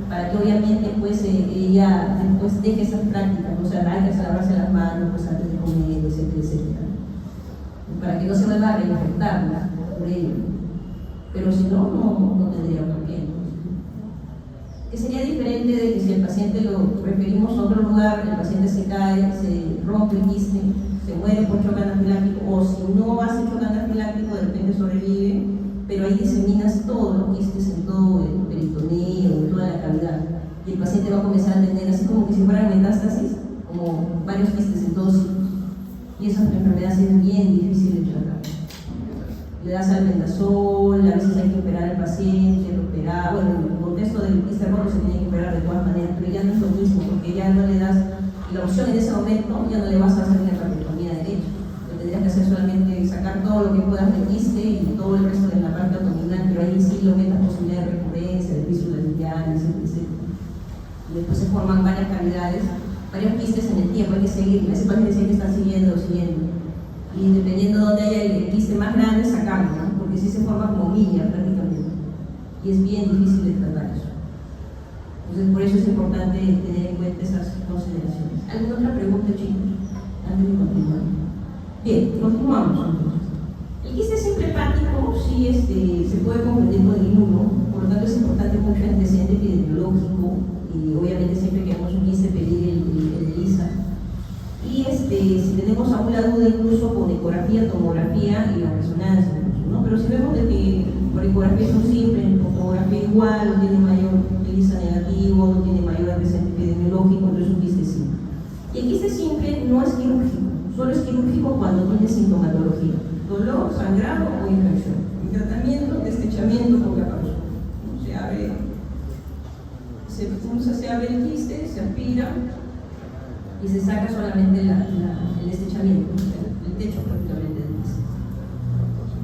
A: para que obviamente pues, ella después deje esas prácticas, o sea, hay que lavarse las manos pues, antes de comer, etcétera, etcétera. Para que no se vuelva a reinfectar por ello. Pero si no, no tendría por qué. Que sería diferente de que si el paciente lo referimos a otro lugar, el paciente se cae, se rompe el quiste, se muere por choque anafiláctico, o si no hace choque anafiláctico, de repente sobrevive, pero ahí diseminas todos los quistes en todo el peritoneo, en toda la cavidad, y el paciente va va a comenzar a tener, así como que si fueran metástasis, como varios quistes en todos sitios. Y esa enfermedad es bien difícil de tratar. Le das albendazol, a veces hay que operar al paciente, bueno, en el contexto del quiste gordo se tiene que operar de todas maneras, pero ya no es lo mismo, porque ya no le das la opción en ese momento, ya no le vas a hacer una traqueotomía derecha. Lo tendrías que hacer solamente sacar todo lo que puedas del quiste y todo el resto de la parte abdominal, pero ahí sí lo metas posibilidad de recurrencia, de fístula biliar, etc. Y después se forman varias cavidades, varios quistes en el tiempo, hay que seguir, ese paciente siempre está siguiendo. Y dependiendo de dónde haya el quiste más grande, sacarlo, ¿no? Porque sí se forma como milla prácticamente. Y es bien difícil de tratar eso. Entonces, por eso es importante tener en cuenta esas consideraciones. ¿Alguna otra pregunta, chicos? Antes de continuar. Bien, continuamos entonces. El quiste simple hepático sí se puede comprender con el inmuno, por lo tanto es importante mucho el antecedente epidemiológico y obviamente siempre que hagamos un quiste pedir el ELISA. Y si tenemos aún la duda, incluso con ecografía, tomografía y la resonancia, ¿no? Pero si vemos de que por ecografía son simples, por tomografía igual, no tiene mayor ELISA negativo, no tiene mayor antecedente epidemiológico, entonces es un quiste simple. Y el quiste simple no es quirúrgico, solo es quirúrgico cuando tiene sintomatología, dolor, sangrado o infección. El tratamiento, destechamiento por laparoscopia. Se abre el quiste, se aspira y se saca solamente el destechamiento, el techo prácticamente del quiste.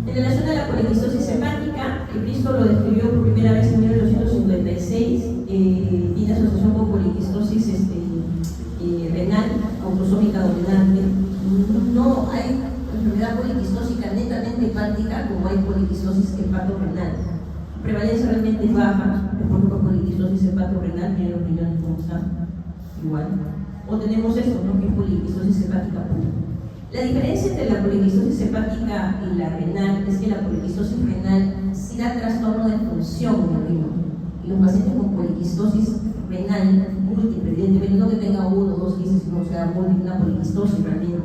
A: En relación a la poliquistosis hepática, Cristo lo describió por primera vez en 1856, tiene asociación con poliquistosis renal, autosómica dominante. No hay enfermedad poliquistósica netamente hepática como hay poliquistosis hepatorrenal. La prevalencia realmente es baja, por ejemplo, poliquistosis hepatorrenal, tiene los riñones como están, igual. O tenemos eso, ¿no? Que es poliquistosis hepática pura. La diferencia entre la poliquistosis hepática y la renal es que la poliquistosis renal sí da trastorno de función del riñón. Y los pacientes con poliquistosis renal múltiple, evidentemente no que tenga uno o dos quistes, sino sea una poliquistosis realmente.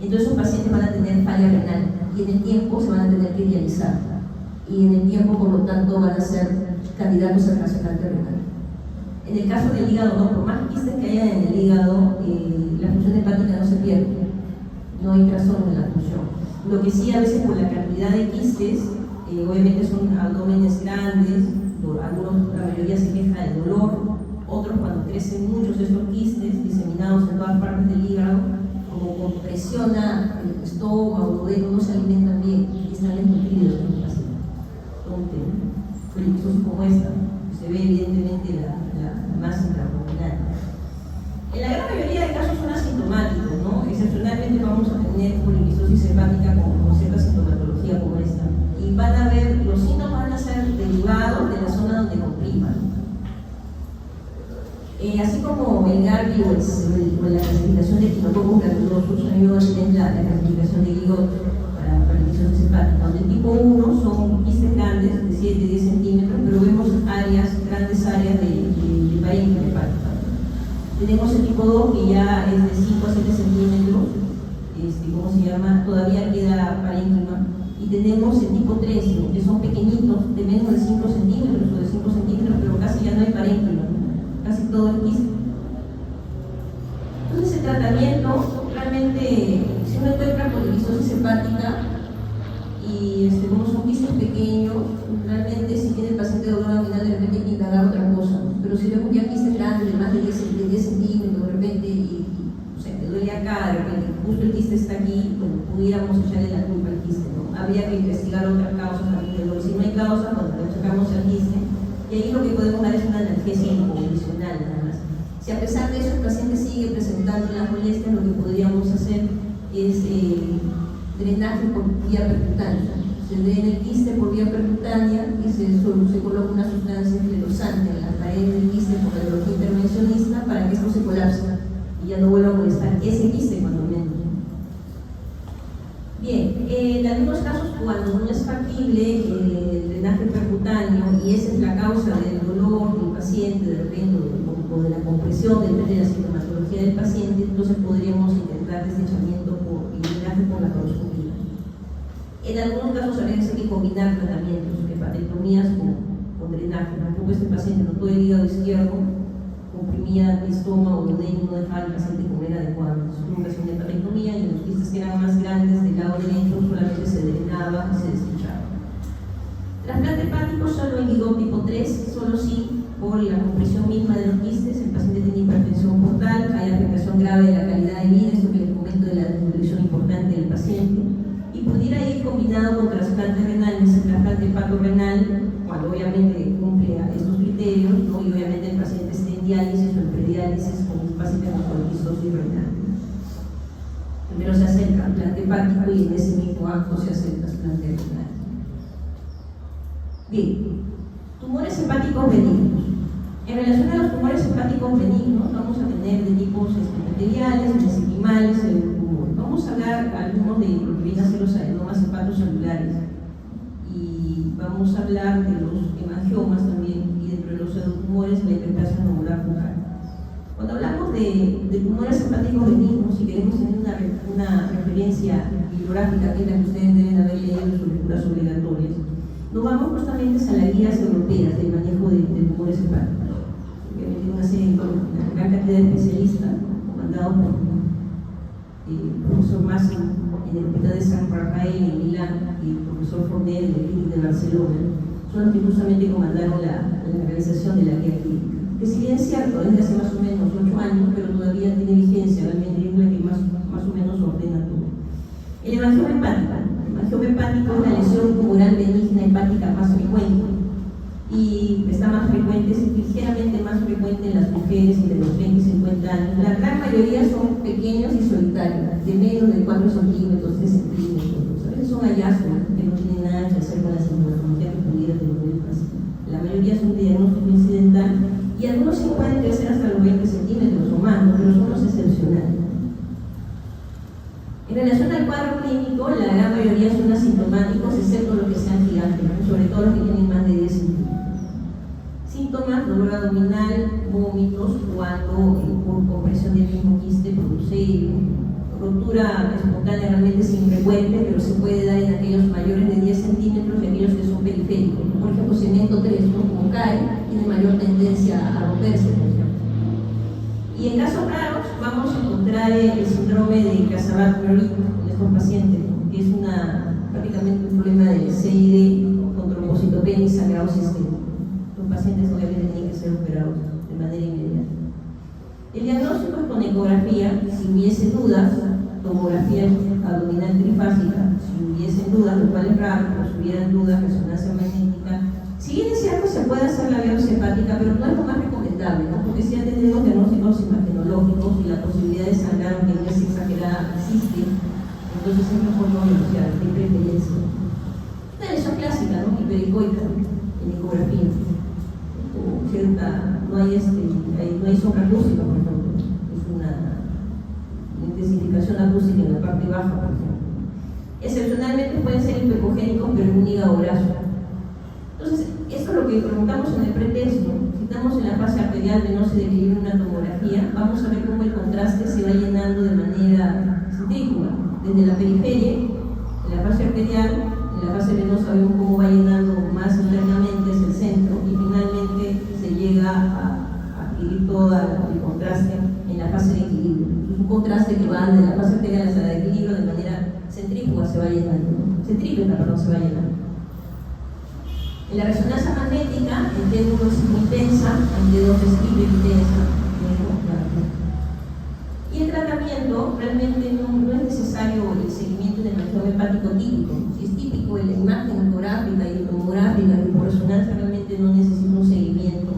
A: Entonces los pacientes van a tener falla renal y en el tiempo se van a tener que dializar. Y en el tiempo, por lo tanto, van a ser candidatos al trasplante renal. En el caso del hígado, no, por más quistes que haya en el hígado, la función hepática no se pierde, no hay trastorno en la función. Lo que sí, a veces por la cantidad de quistes, obviamente son abdómenes grandes, la mayoría se queja de dolor, otros cuando crecen muchos estos quistes diseminados en todas partes del hígado, como presiona el estómago, no se alimentan bien y están desnutridos en los pacientes. Poliquistosis como esta, se ve evidentemente la masa intraabdominal. En la gran mayoría de casos son asintomáticos, ¿no? Excepcionalmente vamos a tener poliquistosis hepática con cierta sintomatología como esta. Y van a ver, los síntomas van a ser derivados de la zona donde compriman. Así como el GARDI o la clasificación de quinococos granulosos, a mí me va a tener la clasificación de hígado para poliquistosis hepática, donde el tipo 1 son quistes grandes de 7-10 centímetros, pero vemos grandes áreas de parénquima hepática. Tenemos el tipo 2 que ya es de 5 a 7 centímetros, ¿cómo se llama? Todavía queda parénquima. Y tenemos el tipo 3, que son pequeñitos, de menos de 5 centímetros o de 5 centímetros, pero casi ya no hay parénquima, casi todo el quiste. Entonces el tratamiento, realmente, si uno encuentra poliquistosis hepática y como son quistes pequeños, realmente si tiene el paciente dolor abdominal, de repente hay que indagar otra cosa. Pero si vemos ya quistes grandes de más de 10 centímetros, de repente, o sea, te duele acá, de repente, justo el quiste está aquí, bueno, pudiéramos echarle la culpa al quiste, ¿no? Habría que investigar otras causas también del dolor. Si no hay causas, bueno, le sacamos al quiste. Y ahí lo que podemos dar es una analgesia incondicional nada más. Si a pesar de eso el paciente sigue presentando las molestias, lo que podríamos hacer es drenaje por vía percutánea. Se drena el quiste por vía percutánea y se coloca una sustancia fluorescente en la pared del quiste por radiología intervencionista para que esto se colapse y ya no vuelva a molestar ese quiste cuando menos. Bien, en algunos casos cuando no es factible el drenaje percutáneo y esa es la causa del dolor del paciente, de repente, o de la compresión, depende de la sintomatología del paciente, entonces podríamos intentar desechamiento y drenaje por la laparoscopia. En algunos casos habría que combinar tratamientos, hepatectomías con drenaje. Por ejemplo, este paciente notó el hígado izquierdo comprimía el estómago, donde no dejaba al paciente comer adecuado. Es una operación de hepatectomía y en los quistes que eran más grandes del lado derecho solamente se drenaba y se desechaba. Trasplante hepático solo en IgO tipo 3, solo si por la compresión misma de los quistes el paciente tiene hipertensión portal, hay afectación grave de la calidad de vida, esto que les comento de la desnutrición importante del paciente, y pudiera ir combinado con trasplantes renales, el trasplante hepato-renal, cuando obviamente cumple estos criterios, ¿no? Y obviamente el paciente esté en diálisis o en prediálisis con un paciente con poliquistosis renal. Primero se hace el trasplante hepático y en ese mismo acto se hace el trasplante renal. Bien, tumores hepáticos benignos. En relación a los tumores hepáticos benignos, vamos a tener de tipos epiteliales, mesenquimales, tumor. Vamos a hablar algunos de lo que vienen a ser los adenomas hepatocelulares. Y vamos a hablar de los hemangiomas también, y dentro de los pseudotumores, la hiperplasia nodular focal. Cuando hablamos de tumores hepáticos benignos, si queremos tener una referencia bibliográfica, que es la que ustedes deben haber leído en sus lecturas obligatorias, nos vamos justamente a las guías europeas del manejo de tumores hepáticos. Obviamente una serie de una gran cantidad de especialistas, comandados por el profesor Massi en el Hospital de San Rafael en Milán y el profesor Fornell en el Clínic de Barcelona, son los que justamente comandaron la realización de la guía clínica. Que si bien es cierto, desde hace más o menos 8 años, pero todavía tiene vigencia, realmente es la que más o menos ordena todo. El hemangioma hepático. El hemangioma hepático es la lesión tumoral benigna hepática más frecuente y está más frecuente, es ligeramente más frecuente en las mujeres entre los 30 y 50 años. La gran mayoría son pequeños y solitarios, de menos de 4 centímetros, 3 centímetros. A veces son hallazgos que no tienen nada que hacer con la sintomatología que pudiera tener el paciente. La mayoría son de diagnóstico incidental y algunos sí pueden crecer hasta los 20 centímetros o más, ¿no? Pero son los excepcionales. En relación al cuadro clínico, la gran mayoría son asintomáticos, excepto los que sean gigantes, ¿no? Sobre todo los que tienen más de 10 centímetros. Síntomas: dolor abdominal, vómitos, cuando por compresión del mismo quiste produce rotura espontánea, realmente es infrecuente, pero se puede dar en aquellos mayores de 10 centímetros y aquellos que son periféricos. Por ejemplo, cemento 3, ¿no? Como cae, tiene mayor tendencia a romperse, por ejemplo. Y en casos raros vamos a encontrar el síndrome de Casabat-Perry en estos pacientes, ¿no? Que es prácticamente un problema de CID con trombocitopenia y sangrado sistémico. Los pacientes obviamente tienen que ser operados de manera inmediata. El diagnóstico es con ecografía, si hubiese dudas, tomografía abdominal trifásica, si hubiesen dudas, lo cual es raro, pero si hubieran dudas, resonancia magnética. Si bien es cierto, se puede hacer la biopsia hepática, pero no es lo más recomendable, ¿no? Porque si ya tenemos diagnósticos imagenológicos y la posibilidad de sangrar, aunque no es exagerada, existe, entonces es mejor no biopsiar, de preferencia. Una lesión clásica, ¿no? Hipericoica, en ecografía. No hay sombra acústica, por ejemplo. Es una intensificación acústica en la parte baja, por ejemplo. Excepcionalmente pueden ser hipocogénicos, pero en un hígado graso. Entonces, esto es lo que preguntamos en el pretexto. Si estamos en la fase arterial venosa de equilibrio en una tomografía, vamos a ver cómo el contraste se va llenando de manera centrífuga, desde la periferia, en la fase arterial, en la fase venosa vemos cómo va llenando más internamente hacia el centro y finalmente se llega a adquirir todo el contraste en la fase de equilibrio. Es un contraste que va de la fase arterial hacia la de equilibrio de manera centrífuga, se va llenando, centrípeta, perdón, se va llenando. En la resonancia magnética, en T1 es muy intensa, en T2 es hiperintensa. Y el tratamiento realmente no es necesario el seguimiento del hemangioma hepático típico. Si es típico, la imagen ecográfica y tomográfica y por resonancia realmente no necesita un seguimiento.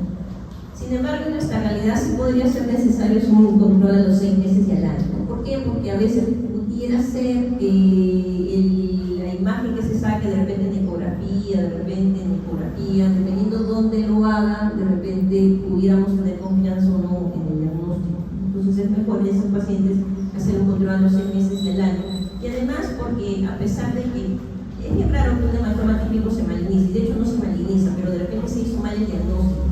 A: Sin embargo, en nuestra realidad sí podría ser necesario un control a los 6 meses y al año. ¿Por qué? Porque a veces pudiera ser la imagen que se saque de repente en ecografía, dependiendo dónde lo hagan, de repente pudiéramos tener confianza o no en el diagnóstico. Entonces es mejor en esos pacientes hacer un control a los 6 meses del año. Y además porque a pesar de que es bien raro que un hematoma típico se malignice, de hecho no se maligniza, pero de repente se hizo mal el diagnóstico,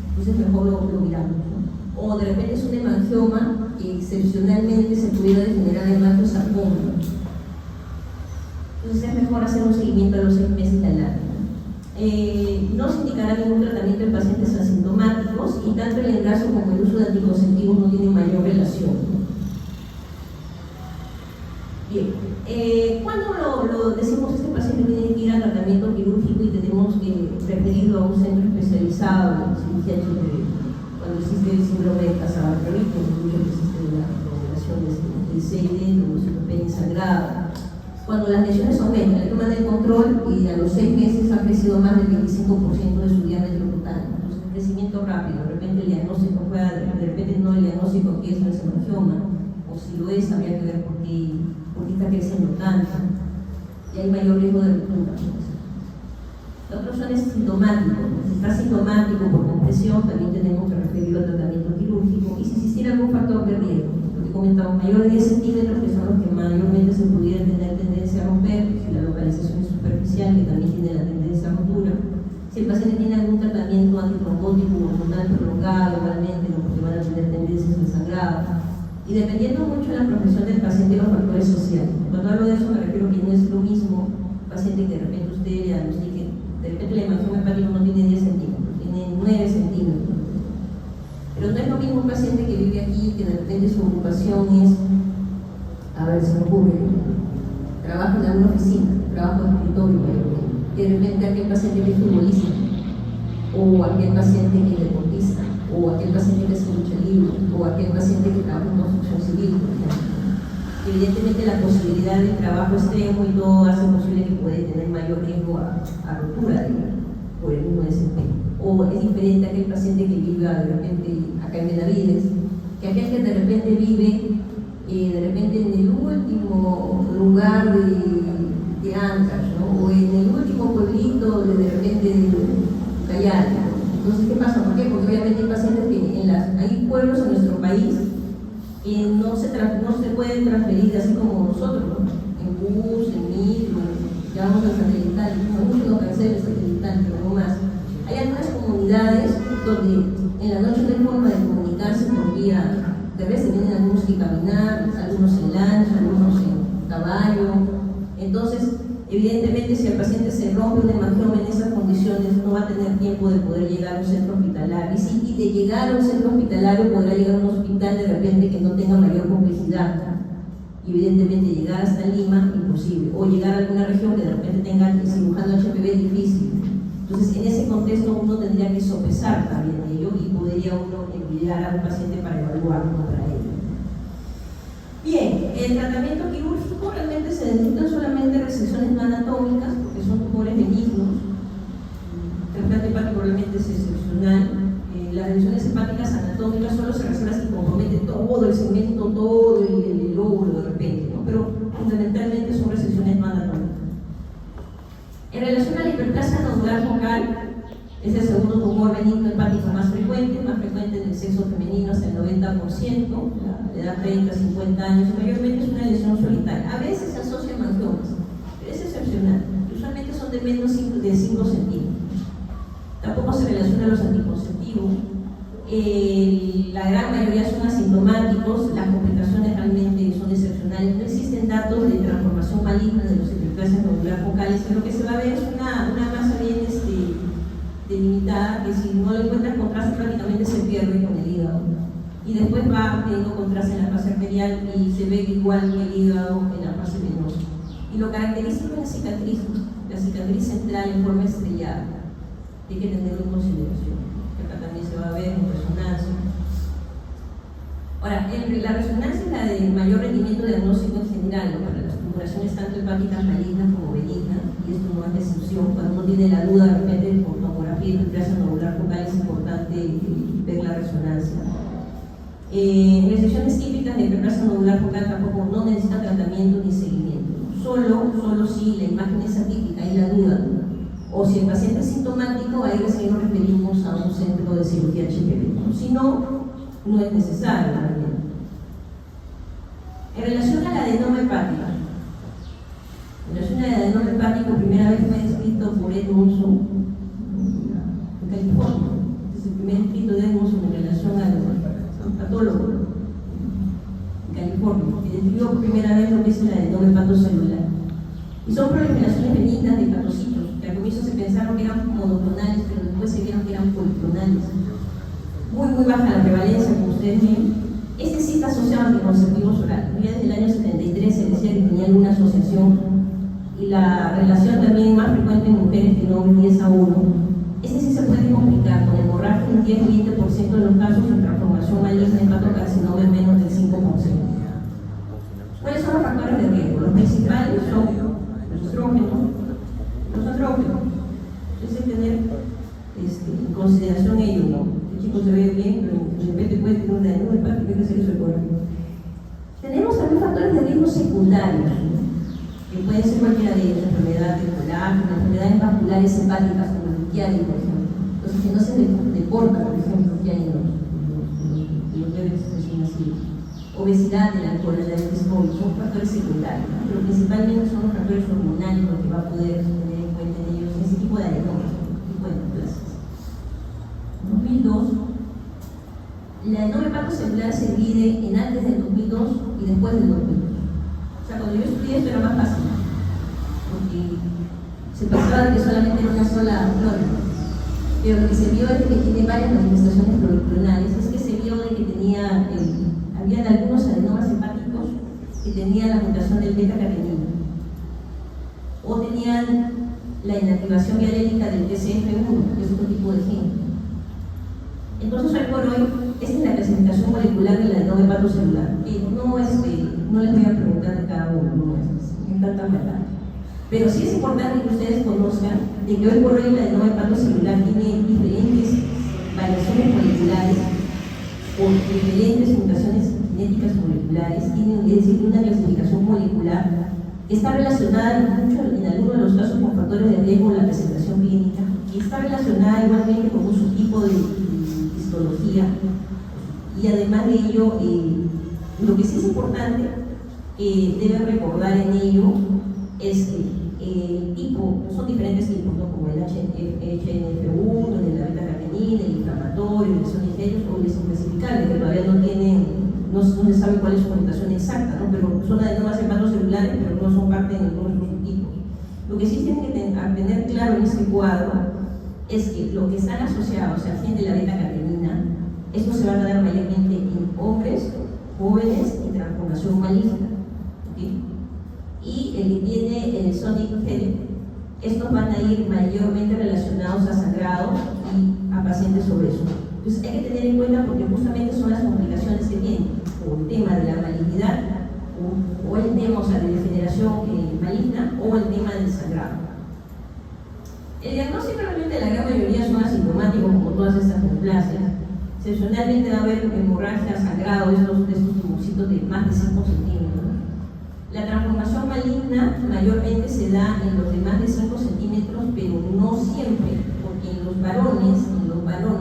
A: entonces mejor lo miramos, ¿no? O de repente es un hemangioma que excepcionalmente se pudiera degenerar en hematosarcoma. Entonces es mejor hacer un seguimiento a los 6 meses del año. No se indicará ningún tratamiento en pacientes asintomáticos y tanto el embarazo como el uso de anticonceptivos no tienen mayor relación. Bien, cuando lo decimos este paciente tiene que ir a tratamiento quirúrgico y tenemos que referirlo a un centro especializado en cirugía HPV, cuando existe el síndrome de Casabarrevich, que incluye que existe la prolongación del CID, leucopenia sangrada, cuando las lesiones aumentan, le toman el control y a los 6 meses ha crecido más del 25% de su diámetro total. Entonces, crecimiento rápido, de repente el diagnóstico juega, de repente no el diagnóstico que es un hemangioma, o si lo es, habría que ver por qué está creciendo tanto, y hay mayor riesgo de ruptura. La otra opción es sintomático. Si está sintomático por compresión, también tenemos que referirlo al tratamiento quirúrgico, y si existiera algún factor de riesgo, lo que comentamos, mayor de 10 centímetros, que son los que mayormente se pudieran tener tendencia a romper, si la localización es superficial, que también tiene la tendencia a rotura. Si el paciente tiene algún tratamiento antitrombótico o hormonal prolongado, igualmente, porque van a tener tendencias de sangrado. Y dependiendo mucho de la profesión del paciente y los factores sociales. Cuando hablo de eso me refiero que no es lo mismo un paciente que de repente usted le diagnostique, de repente la hemangioma hepática no tiene 10 centímetros, tiene 9 centímetros. Pero no es lo mismo un paciente que vive aquí, que de repente su ocupación es, a ver, se me ocurre, trabaja en alguna oficina, trabajo en escritorio, que de repente aquel paciente que es futbolista, o aquel paciente que es deportista, o aquel paciente que hace lucha libre, o aquel paciente que trabaja en construcción civil, por ejemplo. Evidentemente la posibilidad de trabajo extremo y todo hace posible que puede tener mayor riesgo a rotura por el mismo desempeño. O es diferente a aquel paciente que vive de repente acá en Benavides, que aquel que de repente vive en el último lugar de Ancash, ¿no? O en el último pueblito de repente de Cayala. Entonces, ¿qué pasa? ¿Por qué? Porque obviamente hay pacientes que hay pueblos en nuestro país que no se pueden transferir así como nosotros, ¿no? En bus, en micro, ya vamos al satelital, mucho no cancela el satelital, pero no más. Hay algunas comunidades donde en la noche no hay forma de comunicarse por vía terrestre, tienen algunos que caminar, algunos en lancha, algunos en caballo. Entonces, evidentemente, si el paciente se rompe un hemangioma en esas condiciones, no va a tener tiempo de poder llegar a un centro hospitalario. Y de llegar a un centro hospitalario, podrá llegar a un hospital de repente que no tenga mayor complejidad. Y evidentemente, llegar hasta Lima, imposible. O llegar a alguna región que de repente tenga el cirujano HPV difícil. Entonces, en ese contexto, uno tendría que sopesar también ello y podría uno enviar a un paciente para evaluarlo para ello. Bien, el tratamiento quirúrgico realmente se necesitan solamente resecciones no anatómicas, porque son tumores benignos. El trasplante hepático realmente es excepcional. Las lesiones hepáticas anatómicas solo se resuelven si compromete todo el segmento, todo el lóbulo de repente, ¿no? Pero fundamentalmente son resecciones no anatómicas. En relación a la hiperplasia nodular focal, es el segundo tumor benigno hepático más frecuente en el sexo femenino hasta el 90%, la edad 30, 50 años, mayormente es una lesión solitaria. A veces se asocia a hemangiomas, pero es excepcional. Usualmente son de menos de 5 centímetros. Tampoco se relaciona a los anticonceptivos. La gran mayoría son asintomáticos, las complicaciones realmente son excepcionales. No existen datos de transformación maligna de los hiperplasias nodular focales, pero lo que se va a ver es una masa bien delimitada, que si no le encuentras contraste prácticamente se pierde con el hígado. Y después va teniendo contraste en la fase arterial y se ve igual que el hígado en la fase venosa. Y lo característico es la cicatriz central en forma estrellada. Hay que tenerlo en consideración. Acá también se va a ver en resonancia. Ahora, la resonancia es la de mayor rendimiento diagnóstico en general, ¿no? Para las tumoraciones tanto hepáticas malignas como benignas, y esto no es excepción. Cuando uno tiene la duda, de repente, por tomografía y hiperplasia nodular focal, es importante ver la resonancia. Lesiones típicas de hiperplasia nodular focal tampoco no necesitan tratamiento ni seguimiento. Solo si la imagen es atípica, hay la duda, ¿no? O si el paciente es sintomático, ahí recién nos referimos a un centro de cirugía HPV, ¿no? Si no, no es necesario realmente. En relación al adenoma hepático, primera vez fue escrito por Edmondson en California. Es el primer escrito de Edmondson en relación al patólogo en California, que describió por primera vez lo que es el adenoma hepatocelular. Y son proliferaciones benignas de hepatocitos, que al comienzo se pensaron que eran monoclonales, pero después se vieron que eran policlonales. muy baja la prevalencia, como ustedes ven. Este sí está asociado a anticonceptivos orales. Ya desde el año 73 se decía que tenía alguna asociación, y la relación también más frecuente en mujeres que no 10 a 1. Este sí se puede complicar con hemorragia en 10-20% de los casos y transformación maligna en hepatocarcinoma en menos del 5%. ¿Cuáles son los factores de riesgo? Los principales son los estrógenos. Entonces, tener en consideración ello, ¿no? El chico se ve bien, pero de repente puede tener una adenoma hepática, hay que hacer eso igual. Tenemos también factores de riesgo secundarios, que pueden ser cualquiera de ellos: enfermedades de colágeno, enfermedades vasculares hepáticas como el Chiari, por ejemplo. Entonces, que no se deporta, por ejemplo, Chiari en los bebés recién nacidos. Obesidad, el alcohol, la diabetes móvil, son factores secundarios, ¿no? Pero principalmente son los factores hormonales los que va a poder tener en cuenta en ellos ese tipo de adenomas, tipo de neoplasias. En 2002, la adenoma hepatocelular se divide en antes del 2002 y después del 2002. O sea, cuando yo estudié esto era más fácil, porque se pensaba que solamente era una sola flor, pero lo que se vio es que tiene varias manifestaciones plurales. Es que se vio de que habían algunos adenomas hepáticos que tenían la mutación del beta-catenina, o tenían la inactivación vialélica del TCF1, que es otro tipo de gen. Entonces, hoy por hoy, esta es la clasificación molecular del adenoma hepatocelular, que no les voy a preguntar de cada uno, no me encanta hablar. Pero sí es importante que ustedes conozcan de que hoy por hoy la adenoma hepatocelular tiene diferentes variaciones moleculares o diferentes mutaciones genéticas moleculares, tiene, es decir, una clasificación molecular que está relacionada en algunos de los casos con factores de riesgo en la presentación clínica, y está relacionada igualmente con un subtipo de histología. Y además de ello, lo que sí es importante que deben recordar en ello es que el tipo, son diferentes tipos, ¿no? Como el HNF1, el de la beta-catenina, el inflamatorio, el sonigelios o el especificable, que todavía no se sabe cuál es su orientación exacta, ¿no? Pero son adenomas hepatocelulares, pero no son parte de ninguno de los subtipos. Lo que sí tienen que tener claro en este cuadro es que lo que están asociados al gen de la beta-catenina, estos se van a dar mayormente en hombres, jóvenes y transformación maligna. ¿Okay? Y el que tiene el Sonic Gel, estos van a ir mayormente relacionados a sangrado y a pacientes obesos. Entonces hay que tener en cuenta, porque justamente son las complicaciones que tienen, o el tema de la malignidad, o el tema, o sea, de degeneración maligna, o el tema del sangrado. El diagnóstico realmente la gran mayoría son asintomáticos, como todas estas neoplasias. Excepcionalmente va a haber hemorragia, sangrado de estos tumorcitos de más de 5 centímetros. La transformación maligna mayormente se da en los de más de 5 centímetros, pero no siempre, porque en los varones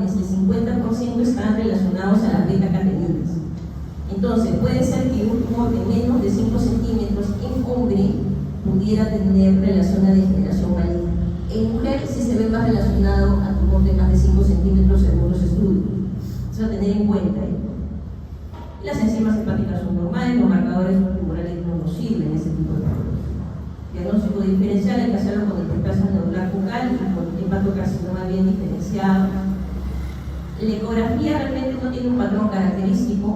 A: el 50% están relacionados a las beta-cateninas. Entonces, puede ser que un tumor de menos de 5 centímetros en hombre pudiera tener relación a degeneración maligna. En mujer sí se ve más relacionado a tumor de más de 5 centímetros según los estudios. Eso a tener en cuenta. Las enzimas hepáticas son normales, los marcadores tumorales no nos sirven en ese tipo de patógenos. Diagnóstico diferencial hay que hacerlo con el trasplante neuronal focal y con el hepatocarcinoma bien diferenciado. La ecografía realmente no tiene un patrón característico,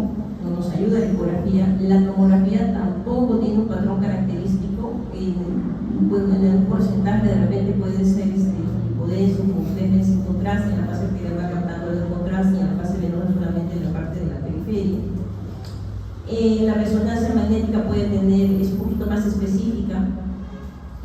A: no nos ayuda la ecografía. La tomografía tampoco tiene un patrón característico. En un porcentaje de repente puede ser hipodenso, como ustedes ven, sin contraste, en la fase arterial va captando el contraste y en la fase venosa solamente en la parte de la periferia. La resonancia magnética puede tener, es un poquito más específica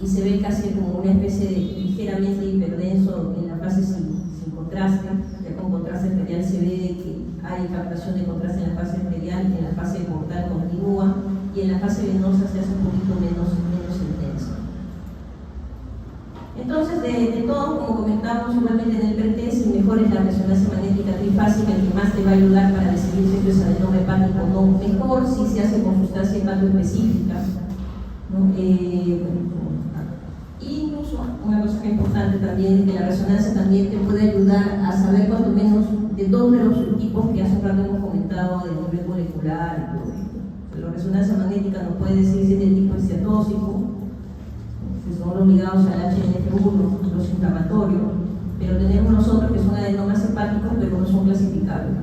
A: y se ve casi como una especie de ligeramente hiperdenso en la fase sin contraste. Ya con contraste arterial se ve que hay captación de contraste en la fase arterial, en la fase portal continúa y en la fase venosa se hace un poquito menos intenso. Entonces, de todo, como comentamos igualmente en el pretest, el mejor es la resonancia magnética trifásica, el que más te va a ayudar para decidir si es adenoma hepático o no. Mejor si se hace con sustancia hepatoespecífica, ¿no? Incluso, una cosa que es importante también, que la resonancia también te puede ayudar a saber cuánto menos de todos los subtipos que hace un rato hemos comentado de nivel molecular y todo esto. La resonancia magnética nos puede decir si es del tipo ciatóxico, que son los ligados al HNF1, los inflamatorios, pero tenemos nosotros que son adenomas hepáticos, pero no son clasificables.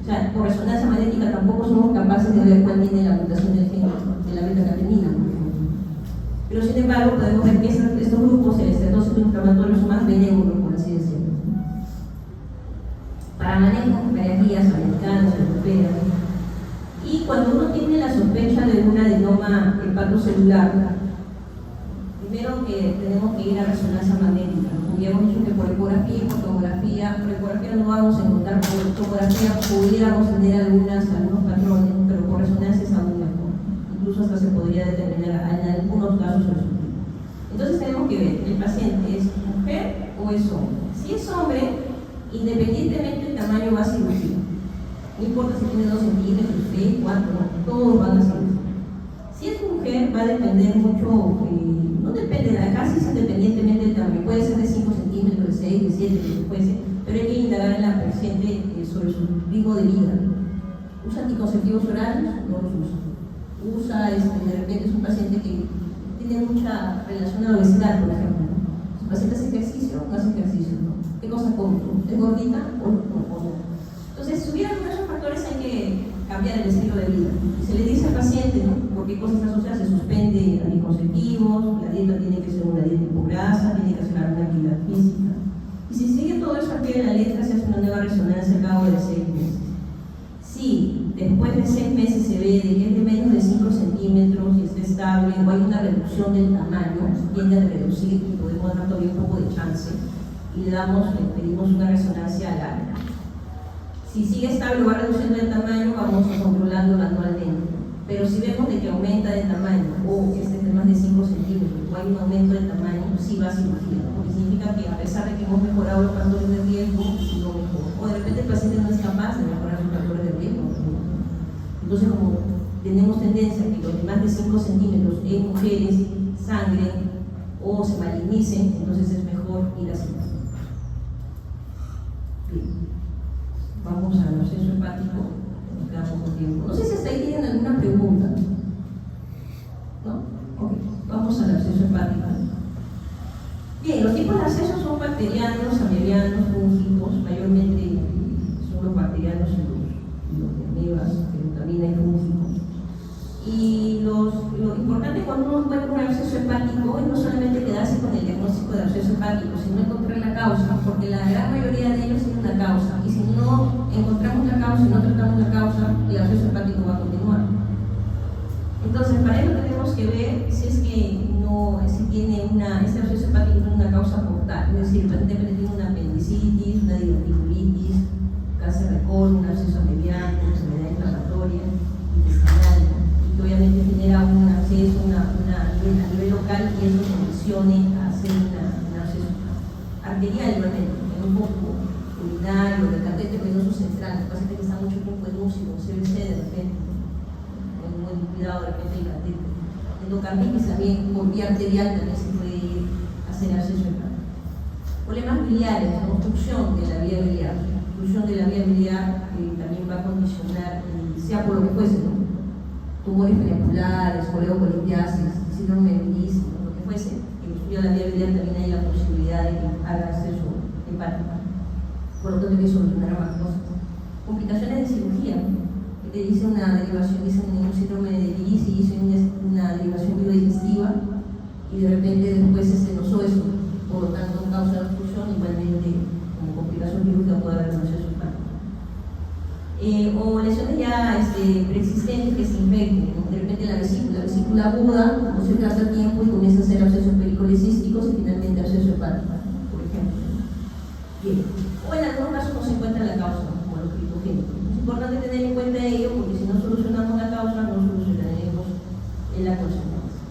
A: O sea, por resonancia magnética tampoco somos capaces de ver cuál tiene la mutación del gen de la beta-catenina. Pero sin embargo, podemos ver que estos grupos, el estreptocito inflamatorio, son más benévolos, por así decirlo. Para manejo de guías americanas, europeas. Y cuando uno tiene la sospecha de un adenoma hepatocelular, primero que tenemos que ir a resonancia magnética. Ya hemos dicho que por ecografía y por tomografía no vamos a encontrar, por tomografía pudiéramos tener algunos patrones, pero por resonancia es aún mejor. Incluso hasta se podría determinar en algunos casos el subtipo. Entonces tenemos que ver, ¿el paciente es mujer o es hombre? Si es hombre, independientemente del tamaño va a cirugía. No importa si tiene 2 centímetros, 3, 4, no, todos van a cirugía. Si es mujer, va a depender mucho, no depende, casi es independientemente del tamaño, puede ser de 5 centímetros, de 6, de 7, puede ser, pero hay que indagar en la paciente sobre su ritmo de vida. ¿Usa anticonceptivos orales? No los usa. De repente es un paciente que tiene mucha relación a la obesidad, por ejemplo. ¿Su paciente hace ejercicio? No hace ejercicio, ¿no? ¿Qué cosa come? ¿Es gordita o no? Entonces, si hubiera algunos factores, hay que cambiar el estilo de vida. Se le dice al paciente, ¿no?, por qué cosas asociadas, se suspende anticonceptivos, la dieta tiene que ser una dieta hipograsa, tiene que hacer alguna actividad física. Y si sigue todo eso al pie de la letra, se hace una nueva resonancia al cabo de 6 meses. Si después de 6 meses se ve de que es de menos de 5 centímetros y está estable, o hay una reducción del tamaño, tiende a reducir y podemos dar todavía un poco de chance, y le pedimos una resonancia al área. Si sigue estable o va reduciendo el tamaño, vamos controlándolo anualmente. Pero si vemos de que aumenta de tamaño o es de más de 5 centímetros o hay un aumento de tamaño, sí va a cirugía, porque significa que a pesar de que hemos mejorado los factores de riesgo, no mejor. O de repente el paciente no es capaz de mejorar sus factores de riesgo. Entonces, como tenemos tendencia a que los de más de 5 centímetros en mujeres sangren o se malignicen, entonces es mejor ir a cirugía. Bien. Vamos al absceso hepático, nos queda poco tiempo. No sé si hasta ahí tienen alguna pregunta. ¿No? Ok, vamos al absceso hepático. Bien, los tipos de abscesos son bacterianos, amibianos, fúngicos, mayormente son los bacterianos y los de amebas, glutamina y fúngicos. Y lo importante cuando uno encuentra un absceso hepático es no solamente quedarse con el diagnóstico de absceso hepático, sino encontrar la causa, porque la gran mayoría de ellos tienen una causa, y si no encontramos la causa y no tratamos la causa, el absceso hepático va a continuar. Entonces, para ello tenemos que ver si es que este absceso hepático tiene una causa portal, es decir, el paciente tiene una apendicitis, una diverticulitis, cáncer de colon, un absceso amebiano, enfermedad inflamatoria, intestinal, que obviamente genera un absceso a nivel local y eso condicione a hacer un absceso arterial, igualmente, en un poco urinario, de catete venoso central, el paciente que está mucho tiempo en UCI, con CBC de repente, con muy cuidado de repente el catete. Endocarditis también, por vía arterial también se puede ir a hacer absceso hepático. Problemas biliares, obstrucción de la vía biliar. Obstrucción de la vía biliar también va a condicionar, sea por lo que fuese, ¿no?, tumores periapulares, coleocolitiasis, síndrome de Willis, lo que fuese, que obstruya la vía biliar, también hay la posibilidad de que haga absceso hepático. Por lo tanto, hay que solucionar ambas cosas. Complicaciones de cirugía, que te dice una derivación, dice un síndrome de Willis y dice una derivación biodigestiva, y de repente después se enlosó eso, por lo tanto, causa de obstrucción, igualmente, como complicación quirúrgica puede haber un absceso hepático. O lesiones ya preexistentes que se infecten, ¿no? De repente la vesícula aguda, no se trata a tiempo y comienza a ser abscesos pericolecísticos y finalmente absceso hepático, por ejemplo. Bien. O en algunos casos no se encuentra la causa, como los criptogénicos. Es importante tener en cuenta ello porque si no solucionamos la causa, no solucionaremos la consecuencia.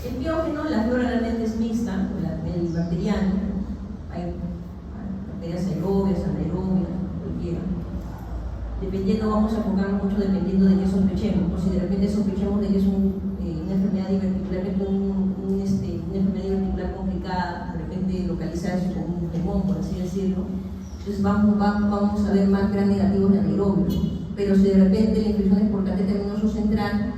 A: El biógeno, la flora realmente es mixta, el bacteriano, hay bacterias aerobias, anaerobias, cualquiera. Dependiendo, vamos a enfocarnos mucho dependiendo de qué sospechemos. Por si de repente sospechemos de que es una enfermedad diverticular, una enfermedad diverticular complicada, de repente localizada como un pulmón, por así decirlo, entonces vamos a ver más gram negativos de anaerobios. Pero si de repente la infección es por catete venoso central,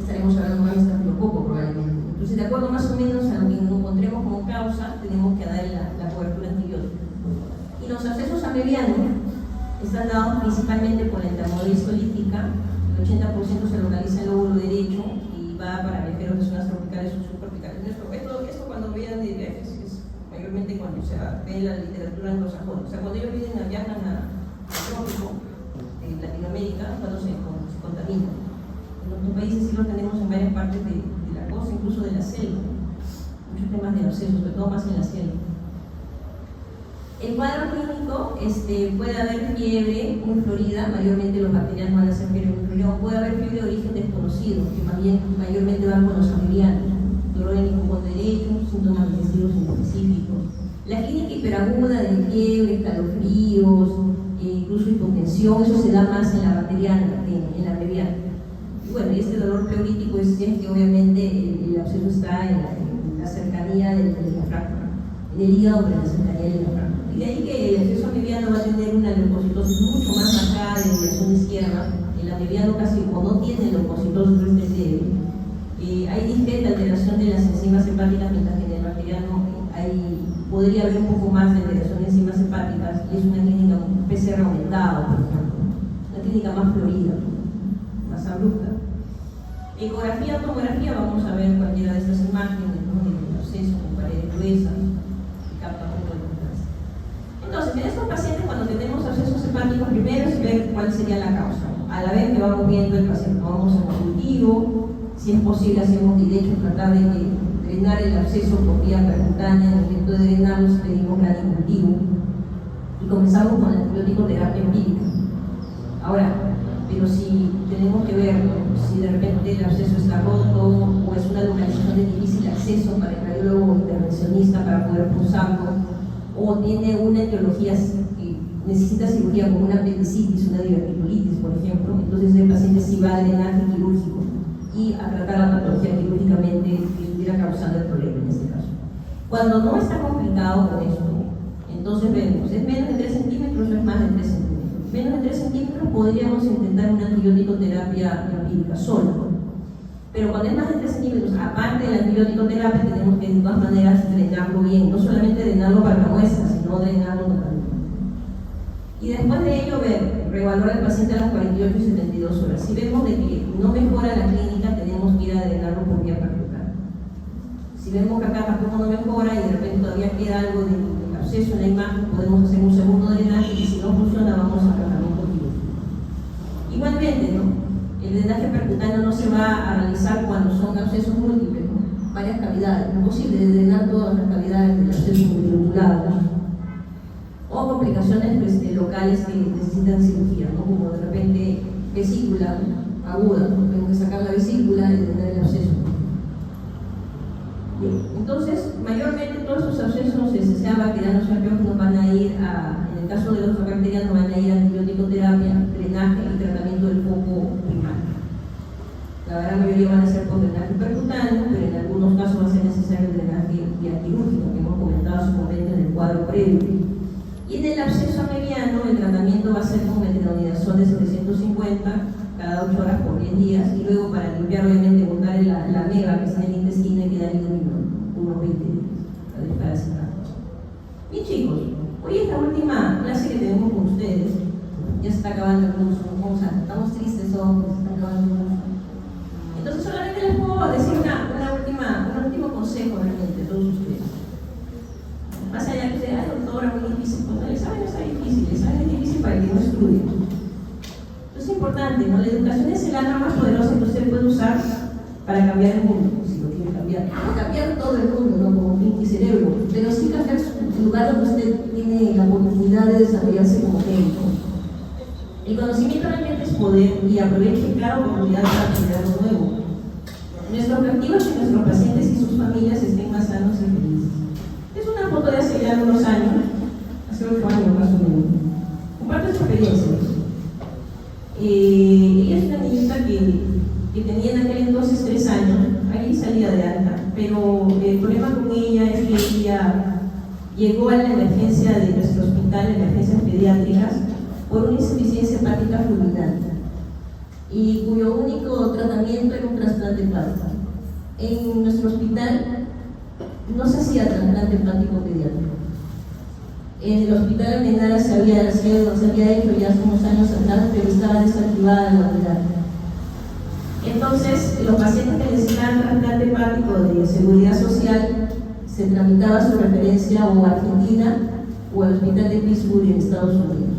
A: estaremos hablando más de estafilococo probablemente. Entonces, de acuerdo más o menos a lo que nos encontremos como causa, tenemos que dar la cobertura antibiótica. Y los abscesos amebianos, Están dados principalmente por la enfermedad histolítica, el 80% se localiza en el lóbulo derecho y va para viajeros de zonas tropicales o subtropicales. Esto cuando vean de viajes es mayormente cuando se ve la literatura anglosajona. O sea, cuando ellos viajan al trópico de Latinoamérica, cuando se contaminan. En nuestros países sí lo tenemos en varias partes de la costa, incluso de la selva. Muchos temas de abscesos, sobre todo más en la selva. El cuadro clínico puede haber fiebre muy florida, mayormente los bacterianos van a ser fiebre muy florida, o puede haber fiebre de origen desconocido, que más bien mayormente van con los amebianos, dolor en el pulmón derecho, síntomas digestivos inespecíficos. La clínica hiperaguda de fiebre, escalofríos, incluso hipotensión, eso se da más en la bacteriana, en la amebiana. Y bueno, este dolor pleurítico es que obviamente el absceso está en la cercanía del diafragma, en el hígado, pero en la cercanía del diafragma. Y de ahí que el absceso amebiano va a tener una leucocitosis mucho más marcada de desviación izquierda. El amebiano casi o no tiene leucocitosis, pero es débil. Hay discreta alteración de las enzimas hepáticas, mientras que en el bacteriano podría haber un poco más de alteración de enzimas hepáticas, y es una clínica PCR aumentado, por ejemplo. Una clínica más florida, más abrupta. Ecografía o tomografía, vamos a ver cualquiera de estas imágenes, ¿no? El absceso con paredes gruesas, que capta un poco de contraste. Entonces, en estos pacientes, cuando tenemos abscesos hepáticos, primero es ver cuál sería la causa. A la vez que vamos viendo el paciente, vamos a cultivo, si es posible hacemos de hecho tratar de drenar el absceso por vía percutánea. En el momento de drenarlo pedimos gran cultivo y comenzamos con la antibiótico terapia empírica. Ahora, pero si tenemos que ver, ¿no?, si de repente el absceso está roto o es una localización de difícil acceso para el radiólogo intervencionista para poder pulsarlo, o tiene una etiología que necesita cirugía como una apendicitis, una diverticulitis, por ejemplo, entonces el paciente sí va a drenaje quirúrgico y a tratar la patología quirúrgicamente que estuviera causando el problema en este caso. Cuando no está complicado con esto, entonces vemos, es menos de 3 centímetros o es más de 3 centímetros. Menos de 3 centímetros podríamos intentar una antibiótico terapia empírica solo. Pero cuando es más de 3 centímetros, aparte de la antibiótico terapia, tenemos que de todas maneras drenarlo bien, no solamente drenarlo para la muestra, sino drenarlo totalmente. Y después de ello, reevaluar al paciente a las 48 y 72 horas. Si vemos de que no mejora la clínica, tenemos que ir a drenarlo por vía percutánea. Si vemos que acá tampoco no mejora y de repente todavía queda algo de absceso en la imagen, podemos hacer un segundo drenaje y si no funciona, vamos a tratamiento quirúrgico. Igualmente, ¿no?, el drenaje percutáneo no se va a realizar cuando son abscesos múltiples, ¿no?, varias cavidades. No es posible drenar todas las cavidades del absceso multilocular, ¿no?, o complicaciones locales que necesitan cirugía, ¿no?, como de repente vesícula aguda, ¿no?, tengo que sacar la vesícula y drenar el absceso. Bien, entonces, mayormente todos estos abscesos, sean bacterianos o arqueógenos, van a ir en el caso de los bacterianos, van a ir a antibiótico terapia, drenaje y tratamiento del foco primario. La gran mayoría van a ser por drenaje percutáneo, pero en algunos casos va a ser necesario el drenaje vía quirúrgico, que hemos comentado hace un momento en el cuadro previo. Y en el absceso amebiano, el tratamiento va a ser con metronidazol de 750 cada 8 horas por 10 días, y luego para limpiar, obviamente, botar la ameba que está en el intestino y queda libre unos 20 días para cerrar. Bien, chicos, hoy esta última clase que tenemos con ustedes, ya se está acabando el curso, estamos tristes todos, se está acabando el curso. Entonces solamente les puedo decir un último consejo realmente a todos ustedes. Más allá que ustedes, doctora, muy difícil, pues el examen no está difícil, el examen es difícil para el que no estudie. Es importante, ¿no? La educación es el arma más poderosa que usted puede usar para cambiar el mundo, si lo quiere cambiar. No cambiar todo el mundo, no como Pinky Cerebro, pero sí cambiar el lugar donde usted tiene la oportunidad de desarrollarse como médico. El conocimiento realmente es poder y aproveche cada oportunidad para aprender algo nuevo. Nuestro objetivo es que nuestros pacientes y sus familias estén más sanos y felices. Es una foto de hace ya unos años, hace 8 años más o menos. Comparto esta experiencia. Ella es una niñita que tenía en aquel entonces 3 años, ahí salía de alta, pero el problema con ella es que ella llegó a la emergencia de nuestro hospital, emergencias pediátricas, por una insuficiencia hepática fulminante, y cuyo único tratamiento era un trasplante hepático. En nuestro hospital no se hacía trasplante hepático pediátrico. En el hospital Almenara se había hecho ya hace unos años atrás, pero estaba desactivada la unidad. Entonces, los pacientes que necesitaban trasplante hepático de seguridad social se tramitaba su referencia o a Argentina o al hospital de Pittsburgh en Estados Unidos.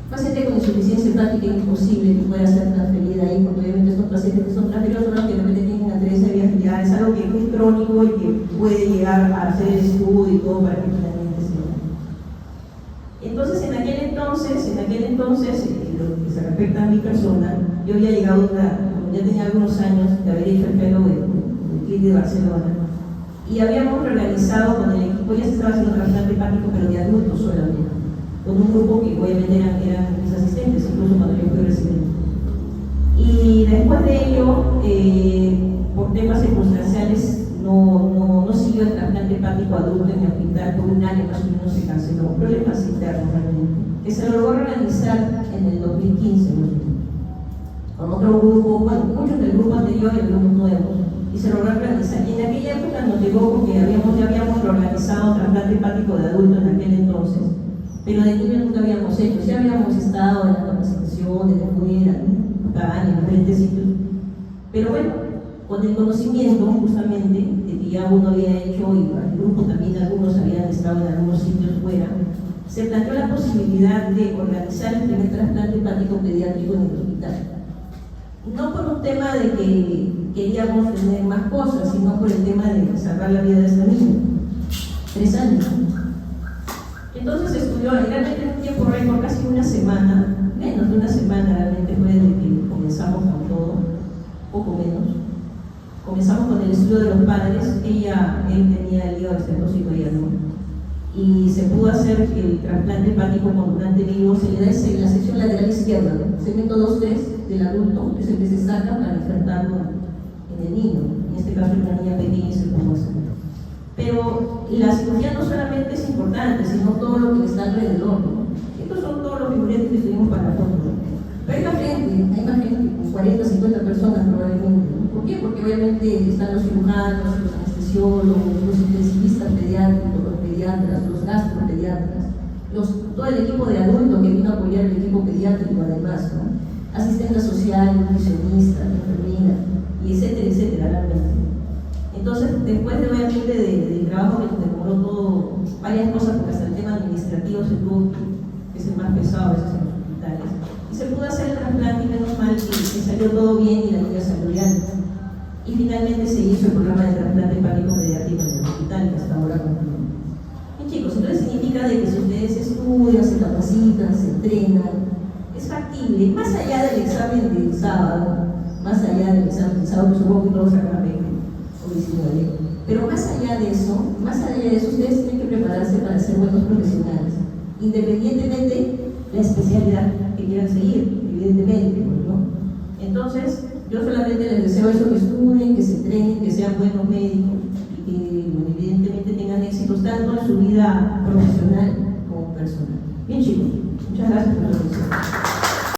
A: Paciente con insuficiencia hepática imposible que pueda ser transferida ahí, porque obviamente estos pacientes que son transferidos son los que de repente tienen atresia viabilidad, es algo que es muy crónico y que puede llegar a hacer el estudio y todo para que finalmente se vea. Entonces, en aquel entonces, lo que se respecta a mi persona, yo había llegado ya tenía algunos años de haber hecho el fellow del CLIC de Barcelona, y habíamos reorganizado con el equipo, ya se estaba haciendo trasplante hepático, pero de adultos solamente, con un grupo que obviamente eran mis asistentes, incluso cuando yo fui residente. Y después de ello, por temas circunstanciales, no siguió el trasplante hepático adulto en mi hospital, por un año más o menos se canceló, problemas internos realmente, que se logró reorganizar en el 2015, con otro grupo, bueno, muchos del grupo anterior y algunos nuevos, y se logró realizar. Y en aquella época nos llegó porque ya habíamos reorganizado trasplante hepático de adultos en aquel entonces, pero de niños nunca habíamos hecho. Sí habíamos estado en las capacitaciones de fuera, acá en diferentes sitios, pero bueno, con el conocimiento justamente de que ya uno había hecho y el grupo también algunos habían estado en algunos sitios fuera, se planteó la posibilidad de organizar el primer trasplante hepático pediátrico en el hospital. No por un tema de que queríamos tener más cosas, sino por el tema de salvar la vida de esta niña. 3 años. Entonces se estudió realmente en un tiempo récord, casi una semana, menos de una semana realmente fue desde que comenzamos con todo, poco menos. Comenzamos con el estudio de los padres, él tenía el hígado extentóxico y no. Y se pudo hacer el trasplante hepático con donante vivo, se le da en la sección lateral izquierda, ¿no? Segmento 2-3 del adulto, es el que se saca para insertarlo en el niño. En este caso, en una niña pequeña se pudo hacer. Pero la cirugía no solamente es importante, sino todo lo que está alrededor, ¿no? Estos son todos los figuretes que estuvimos para la foto, ¿no? Pero hay más gente, con 40, 50 personas probablemente, ¿no? ¿Por qué? Porque obviamente están los cirujanos, los anestesiólogos, los intensivistas pediátricos, los pediatras, los gastropediatras, todo el equipo de adultos que vino a apoyar el equipo pediátrico además, ¿no? Asistente social, nutricionista, enfermera, y etcétera, realmente. Entonces, después de obviamente del trabajo que nos demoró todo, varias cosas, porque hasta el tema administrativo se tuvo que es el más pesado a veces en los hospitales, y se pudo hacer el trasplante y menos mal que salió todo bien y la niña salió bien. Y finalmente se hizo el programa de trasplante hepático pediátrico en el hospital, que hasta ahora continúa. Bien, chicos, entonces significa de que si ustedes estudian, se capacitan, se entrenan, es factible, más allá del examen del sábado, que supongo que todos sacan 20 o 19, pero más allá de eso, ustedes tienen que prepararse para ser buenos profesionales, independientemente de la especialidad que quieran seguir, evidentemente, ¿no? Entonces, yo solamente les deseo eso, que estudien, que se entrenen, que sean buenos médicos y que, bueno, evidentemente tengan éxitos tanto en su vida profesional como personal. Bien, chicos, muchas gracias por la atención.